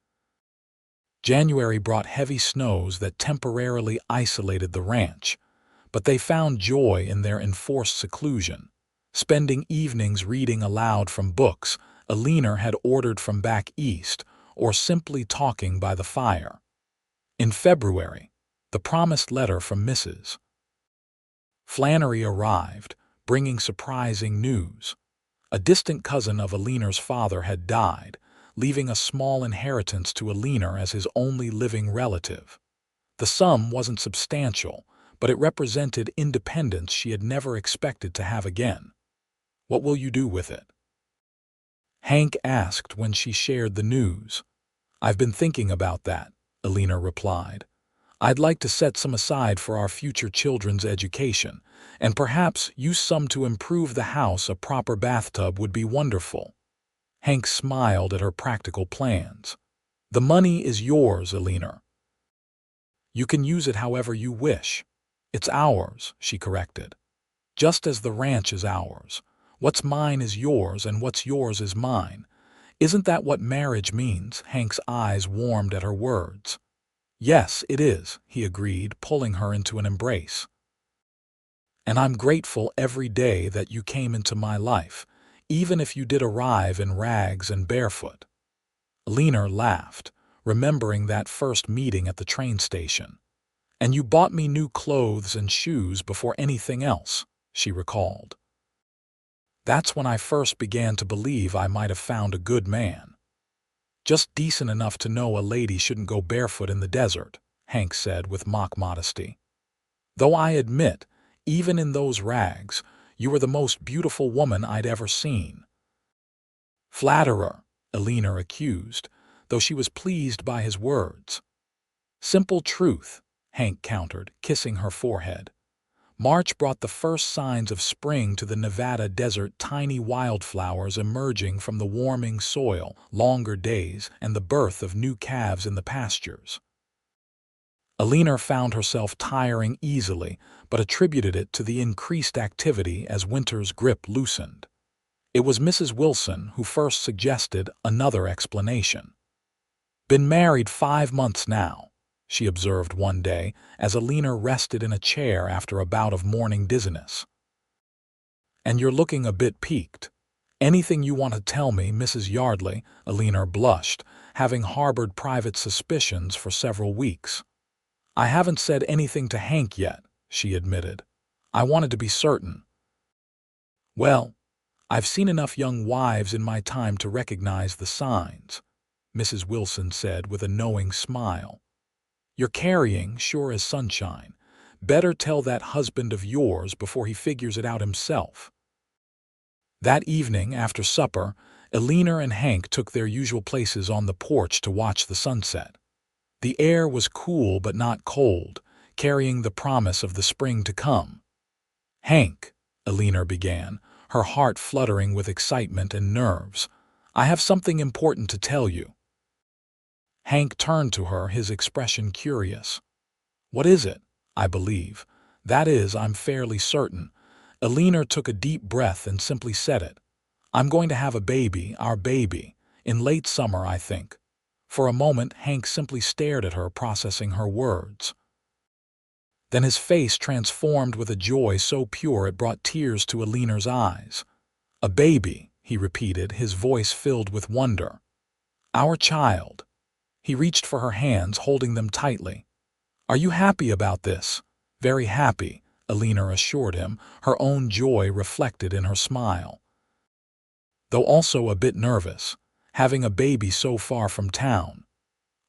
January brought heavy snows that temporarily isolated the ranch, but they found joy in their enforced seclusion, spending evenings reading aloud from books Eleanor had ordered from back east, or simply talking by the fire. In February, the promised letter from Mrs. Flannery arrived, bringing surprising news. A distant cousin of Eleanor's father had died, leaving a small inheritance to Eleanor as his only living relative. The sum wasn't substantial, but it represented independence she had never expected to have again. "What will you do with it?" Hank asked when she shared the news. "I've been thinking about that," Eleanor replied. "I'd like to set some aside for our future children's education, and perhaps use some to improve the house. A proper bathtub would be wonderful." Hank smiled at her practical plans. "The money is yours, Eleanor. You can use it however you wish." "It's ours," she corrected. "Just as the ranch is ours. What's mine is yours, and what's yours is mine. Isn't that what marriage means?" Hank's eyes warmed at her words. "Yes, it is," he agreed, pulling her into an embrace. "And I'm grateful every day that you came into my life, even if you did arrive in rags and barefoot." Eleanor laughed, remembering that first meeting at the train station. "And you bought me new clothes and shoes before anything else," she recalled. "That's when I first began to believe I might have found a good man. Just decent enough to know a lady shouldn't go barefoot in the desert," Hank said with mock modesty. "Though I admit, even in those rags, you were the most beautiful woman I'd ever seen." "Flatterer," Eleanor accused, though she was pleased by his words. "Simple truth," Hank countered, kissing her forehead. March brought the first signs of spring to the Nevada desert, tiny wildflowers emerging from the warming soil, longer days, and the birth of new calves in the pastures. Eleanor found herself tiring easily, but attributed it to the increased activity as winter's grip loosened. It was Mrs. Wilson who first suggested another explanation. "Been married 5 months now," she observed one day as Eleanor rested in a chair after a bout of morning dizziness. "And you're looking a bit peaked. Anything you want to tell me, Mrs. Yardley?" Eleanor blushed, having harbored private suspicions for several weeks. "I haven't said anything to Hank yet," she admitted. "I wanted to be certain." "Well, I've seen enough young wives in my time to recognize the signs, Mrs. Wilson said with a knowing smile. You're carrying, sure as sunshine. Better tell that husband of yours before he figures it out himself. That evening, after supper, Eleanor and Hank took their usual places on the porch to watch the sunset. The air was cool but not cold, carrying the promise of the spring to come. Hank, Eleanor began, her heart fluttering with excitement and nerves, I have something important to tell you. Hank turned to her, his expression curious. What is it? I believe. That is, I'm fairly certain. Eleanor took a deep breath and simply said it. I'm going to have a baby, our baby, in late summer, I think. For a moment, Hank simply stared at her, processing her words. Then his face transformed with a joy so pure it brought tears to Eleanor's eyes. A baby, he repeated, his voice filled with wonder. Our child. He reached for her hands, holding them tightly. Are you happy about this? Very happy, Eleanor assured him, her own joy reflected in her smile. Though also a bit nervous, having a baby so far from town.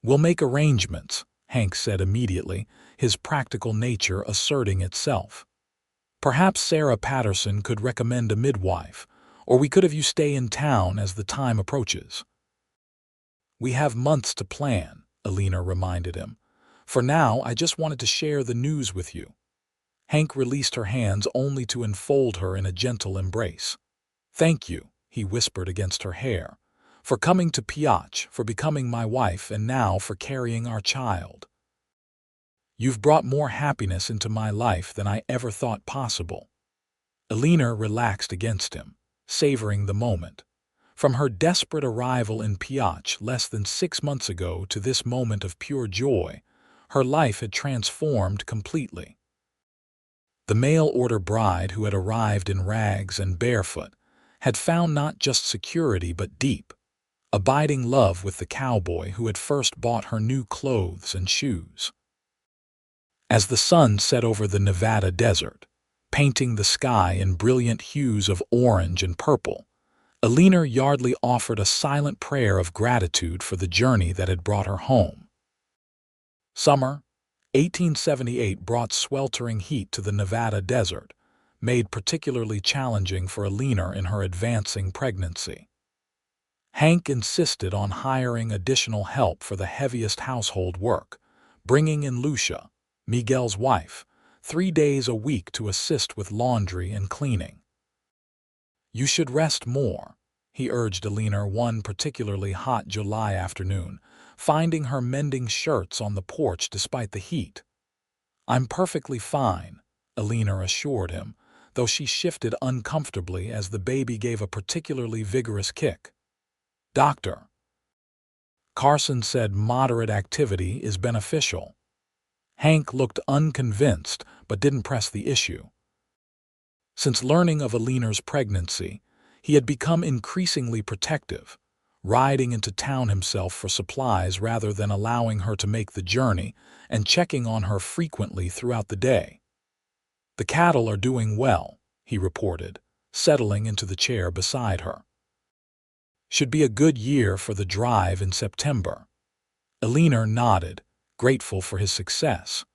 We'll make arrangements, Hank said immediately, his practical nature asserting itself. Perhaps Sarah Patterson could recommend a midwife, or we could have you stay in town as the time approaches. We have months to plan, Eleanor reminded him. For now, I just wanted to share the news with you. Hank released her hands only to enfold her in a gentle embrace. Thank you, he whispered against her hair, for coming to Piotch, for becoming my wife, and now for carrying our child. You've brought more happiness into my life than I ever thought possible. Eleanor relaxed against him, savoring the moment. From her desperate arrival in Piotch less than 6 months ago to this moment of pure joy, her life had transformed completely. The mail-order bride who had arrived in rags and barefoot had found not just security but deep, abiding love with the cowboy who had first bought her new clothes and shoes. As the sun set over the Nevada desert, painting the sky in brilliant hues of orange and purple, Eleanor Yardley offered a silent prayer of gratitude for the journey that had brought her home. Summer, 1878 brought sweltering heat to the Nevada desert, made particularly challenging for Eleanor in her advancing pregnancy. Hank insisted on hiring additional help for the heaviest household work, bringing in Lucia, Miguel's wife, 3 days a week to assist with laundry and cleaning. You should rest more, he urged Eleanor one particularly hot July afternoon, finding her mending shirts on the porch despite the heat. I'm perfectly fine, Eleanor assured him, though she shifted uncomfortably as the baby gave a particularly vigorous kick. Doctor Carson said moderate activity is beneficial. Hank looked unconvinced but didn't press the issue. Since learning of Eleanor's pregnancy, he had become increasingly protective, riding into town himself for supplies rather than allowing her to make the journey and checking on her frequently throughout the day. The cattle are doing well, he reported, settling into the chair beside her. Should be a good year for the drive in September. Eleanor nodded, grateful for his success.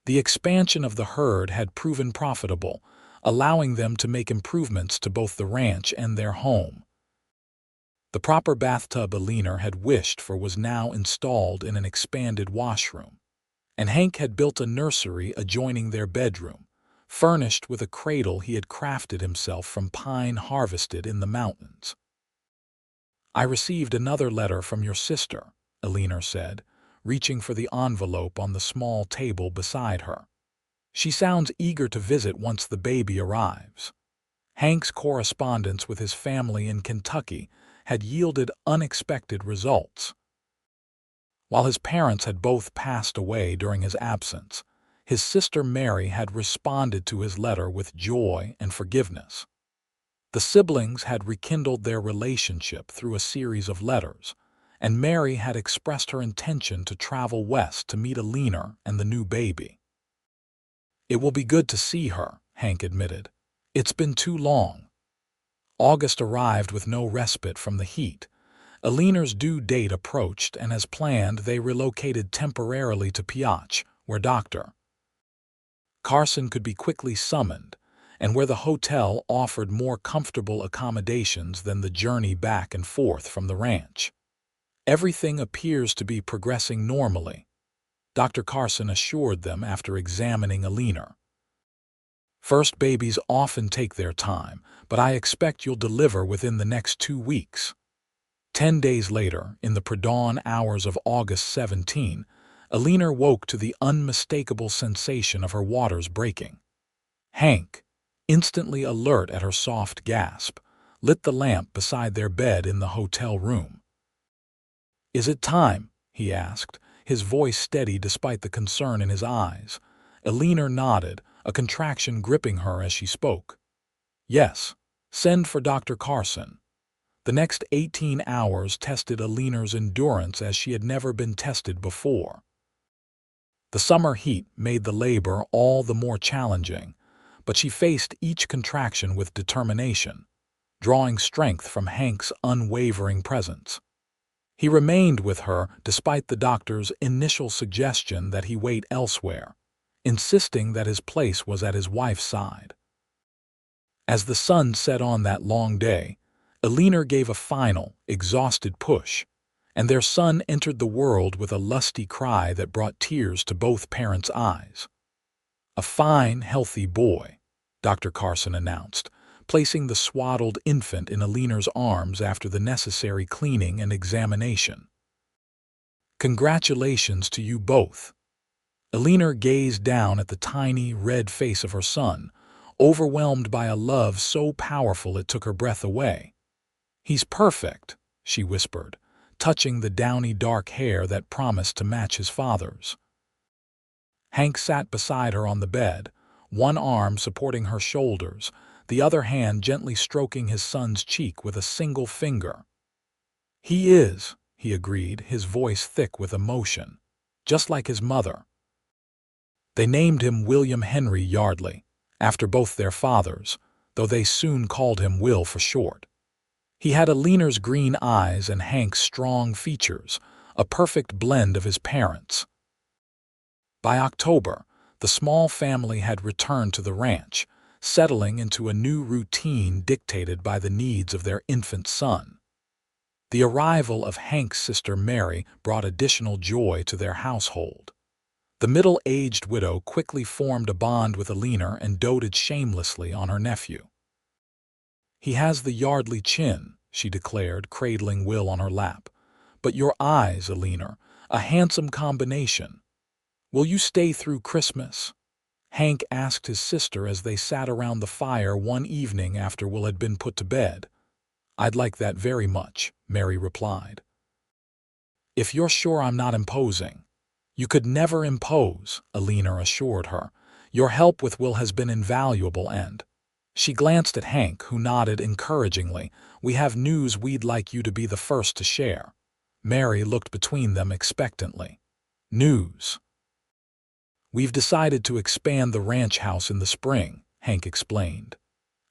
The expansion of the herd had proven profitable, allowing them to make improvements to both the ranch and their home. The proper bathtub Eleanor had wished for was now installed in an expanded washroom, and Hank had built a nursery adjoining their bedroom, furnished with a cradle he had crafted himself from pine harvested in the mountains. I received another letter from your sister, Eleanor said, reaching for the envelope on the small table beside her. She sounds eager to visit once the baby arrives. Hank's correspondence with his family in Kentucky had yielded unexpected results. While his parents had both passed away during his absence, his sister Mary had responded to his letter with joy and forgiveness. The siblings had rekindled their relationship through a series of letters, and Mary had expressed her intention to travel west to meet Eleanor and the new baby. It will be good to see her, Hank admitted. It's been too long. August arrived with no respite from the heat. Eleanor's due date approached, and as planned, they relocated temporarily to Piatch, where Dr. Carson could be quickly summoned, and where the hotel offered more comfortable accommodations than the journey back and forth from the ranch. Everything appears to be progressing normally, Dr. Carson assured them after examining Eleanor. First babies often take their time, but I expect you'll deliver within the next 2 weeks. 10 days later, in the pre-dawn hours of August 17, Eleanor woke to the unmistakable sensation of her waters breaking. Hank, instantly alert at her soft gasp, lit the lamp beside their bed in the hotel room. "Is it time?" he asked, his voice steady despite the concern in his eyes. Eleanor nodded, a contraction gripping her as she spoke. "Yes, send for Dr. Carson." The next 18 hours tested Eleanor's endurance as she had never been tested before. The summer heat made the labor all the more challenging, but she faced each contraction with determination, drawing strength from Hank's unwavering presence. He remained with her despite the doctor's initial suggestion that he wait elsewhere, insisting that his place was at his wife's side. As the sun set on that long day, Eleanor gave a final, exhausted push, and their son entered the world with a lusty cry that brought tears to both parents' eyes. "A fine, healthy boy," Dr. Carson announced, placing the swaddled infant in Eleanor's arms after the necessary cleaning and examination. "Congratulations to you both." Eleanor gazed down at the tiny, red face of her son, overwhelmed by a love so powerful it took her breath away. "He's perfect," she whispered, touching the downy dark hair that promised to match his father's. Hank sat beside her on the bed, one arm supporting her shoulders, the other hand gently stroking his son's cheek with a single finger. "He is," he agreed, his voice thick with emotion, "just like his mother." They named him William Henry Yardley, after both their fathers, though they soon called him Will for short. He had Eleanor's green eyes and Hank's strong features, a perfect blend of his parents. By October, the small family had returned to the ranch, settling into a new routine dictated by the needs of their infant son. The arrival of Hank's sister Mary brought additional joy to their household. The middle-aged widow quickly formed a bond with Eleanor and doted shamelessly on her nephew. "He has the Yardley chin," she declared, cradling Will on her lap. "But your eyes, Eleanor, a handsome combination. Will you stay through Christmas?" Hank asked his sister as they sat around the fire one evening after Will had been put to bed. "I'd like that very much," Mary replied. "If you're sure I'm not imposing." "You could never impose," Eleanor assured her. "Your help with Will has been invaluable and—" She glanced at Hank, who nodded encouragingly. "We have news we'd like you to be the first to share." Mary looked between them expectantly. "News?" "We've decided to expand the ranch house in the spring," Hank explained,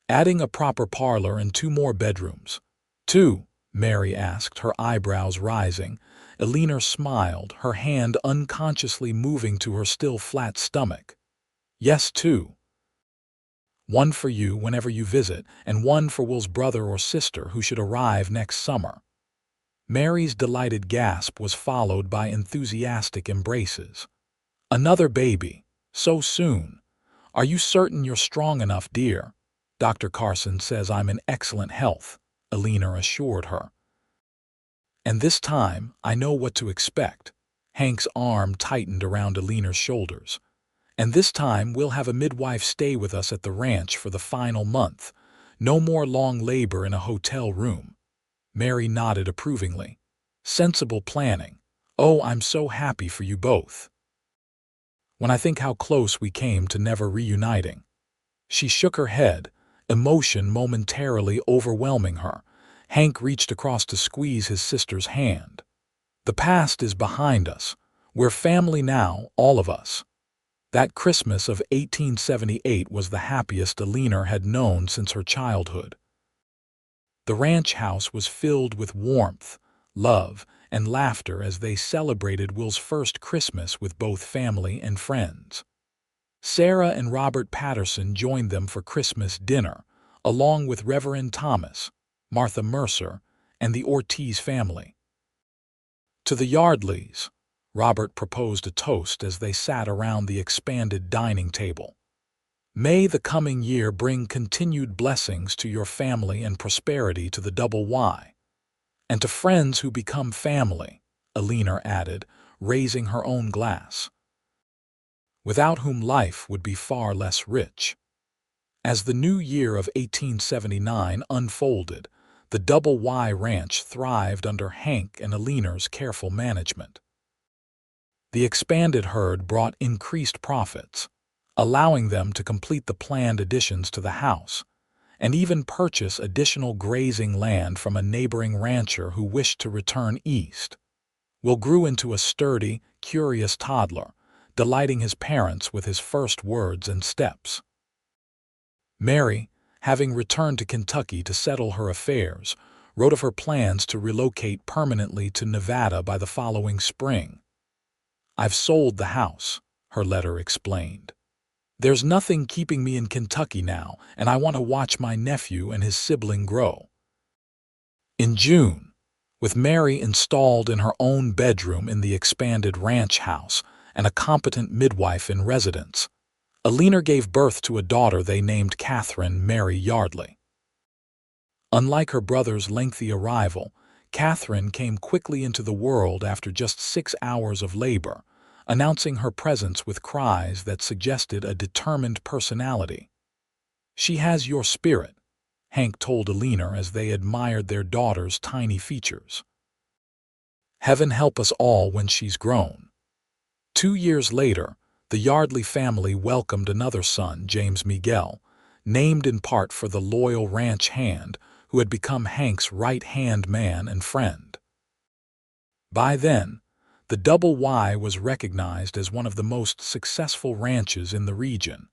"adding a proper parlor and 2 more bedrooms." "2?" Mary asked, her eyebrows rising. Eleanor smiled, her hand unconsciously moving to her still flat stomach. "Yes, 2. One for you whenever you visit, and one for Will's brother or sister who should arrive next summer." Mary's delighted gasp was followed by enthusiastic embraces. "Another baby? So soon? Are you certain you're strong enough, dear?" "Dr. Carson says I'm in excellent health," Eleanor assured her. "And this time, I know what to expect." Hank's arm tightened around Eleanor's shoulders. "And this time we'll have a midwife stay with us at the ranch for the final month. No more long labor in a hotel room." Mary nodded approvingly. "Sensible planning. Oh, I'm so happy for you both. When I think how close we came to never reuniting." She shook her head, emotion momentarily overwhelming her. Hank reached across to squeeze his sister's hand. "The past is behind us. We're family now, all of us." That Christmas of 1878 was the happiest Eleanor had known since her childhood. The ranch house was filled with warmth, love, and laughter as they celebrated Will's first Christmas with both family and friends. Sarah and Robert Patterson joined them for Christmas dinner, along with Reverend Thomas, Martha Mercer, and the Ortiz family. To the Yardleys, Robert proposed a toast as they sat around the expanded dining table. May the coming year bring continued blessings to your family and prosperity to the Double Y. And to friends who become family, Eleanor added, raising her own glass, without whom life would be far less rich. As the new year of 1879 unfolded, the Double Y Ranch thrived under Hank and Eleanor's careful management. The expanded herd brought increased profits, allowing them to complete the planned additions to the house, and even purchase additional grazing land from a neighboring rancher who wished to return east. Will grew into a sturdy, curious toddler, delighting his parents with his first words and steps. Mary, having returned to Kentucky to settle her affairs, wrote of her plans to relocate permanently to Nevada by the following spring. "I've sold the house," her letter explained. "There's nothing keeping me in Kentucky now, and I want to watch my nephew and his sibling grow." In June, with Mary installed in her own bedroom in the expanded ranch house and a competent midwife in residence, Eleanor gave birth to a daughter they named Catherine Mary Yardley. Unlike her brother's lengthy arrival, Catherine came quickly into the world after just 6 hours of labor, announcing her presence with cries that suggested a determined personality. "She has your spirit," Hank told Eleanor as they admired their daughter's tiny features. "Heaven help us all when she's grown." 2 years later, the Yardley family welcomed another son, James Miguel, named in part for the loyal ranch hand who had become Hank's right-hand man and friend. By then, the Double Y was recognized as one of the most successful ranches in the region,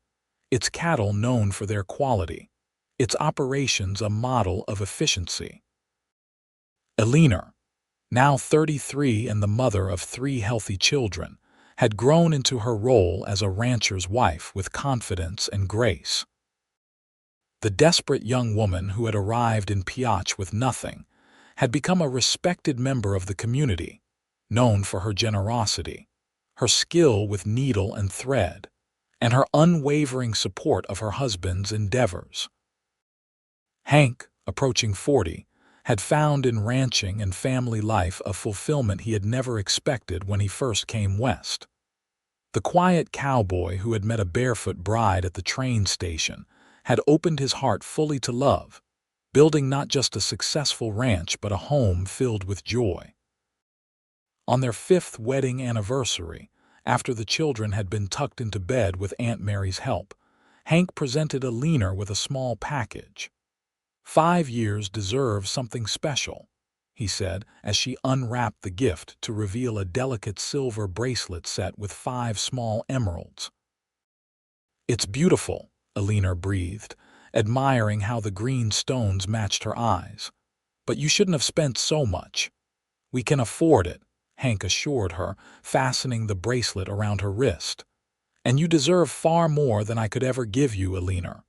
its cattle known for their quality, its operations a model of efficiency. Eleanor, now 33 and the mother of 3 healthy children, had grown into her role as a rancher's wife with confidence and grace. The desperate young woman who had arrived in Piach with nothing had become a respected member of the community, known for her generosity, her skill with needle and thread, and her unwavering support of her husband's endeavors. Hank, approaching 40, had found in ranching and family life a fulfillment he had never expected when he first came west. The quiet cowboy who had met a barefoot bride at the train station had opened his heart fully to love, building not just a successful ranch but a home filled with joy. On their 5th wedding anniversary, after the children had been tucked into bed with Aunt Mary's help, Hank presented Eleanor with a small package. "5 years deserve something special," he said as she unwrapped the gift to reveal a delicate silver bracelet set with 5 small emeralds. "It's beautiful," Eleanor breathed, admiring how the green stones matched her eyes. "But you shouldn't have spent so much." "We can afford it," Hank assured her, fastening the bracelet around her wrist. "And you deserve far more than I could ever give you, Eleanor.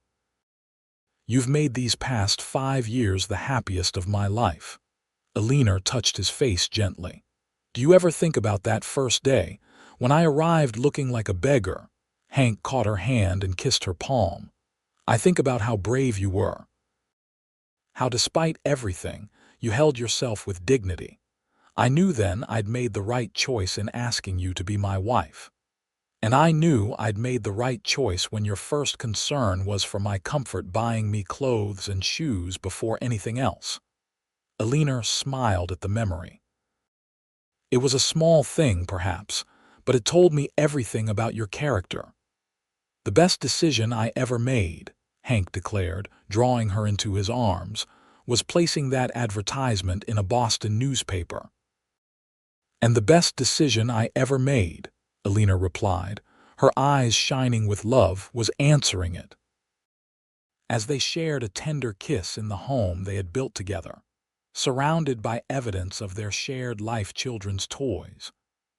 You've made these past 5 years the happiest of my life." Eleanor touched his face gently. "Do you ever think about that first day, when I arrived looking like a beggar?" Hank caught her hand and kissed her palm. "I think about how brave you were. How despite everything, you held yourself with dignity. I knew then I'd made the right choice in asking you to be my wife. And I knew I'd made the right choice when your first concern was for my comfort, buying me clothes and shoes before anything else." Eleanor smiled at the memory. "It was a small thing, perhaps, but it told me everything about your character." "The best decision I ever made," Hank declared, drawing her into his arms, "was placing that advertisement in a Boston newspaper." "And the best decision I ever made," Eleanor replied, her eyes shining with love, "was answering it." as they shared a tender kiss in the home they had built together, surrounded by evidence of their shared life, children's toys,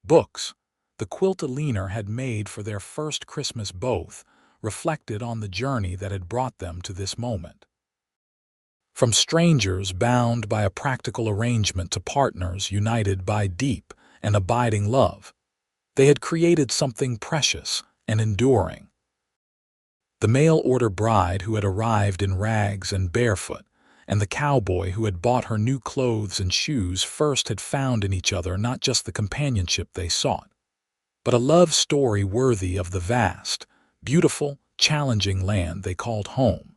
books, the quilt Eleanor had made for their first Christmas. Both reflected on the journey that had brought them to this moment. From strangers bound by a practical arrangement to partners united by deep and abiding love, they had created something precious and enduring. The mail-order bride who had arrived in rags and barefoot, and the cowboy who had bought her new clothes and shoes first had found in each other not just the companionship they sought, but a love story worthy of the vast, beautiful, challenging land they called home.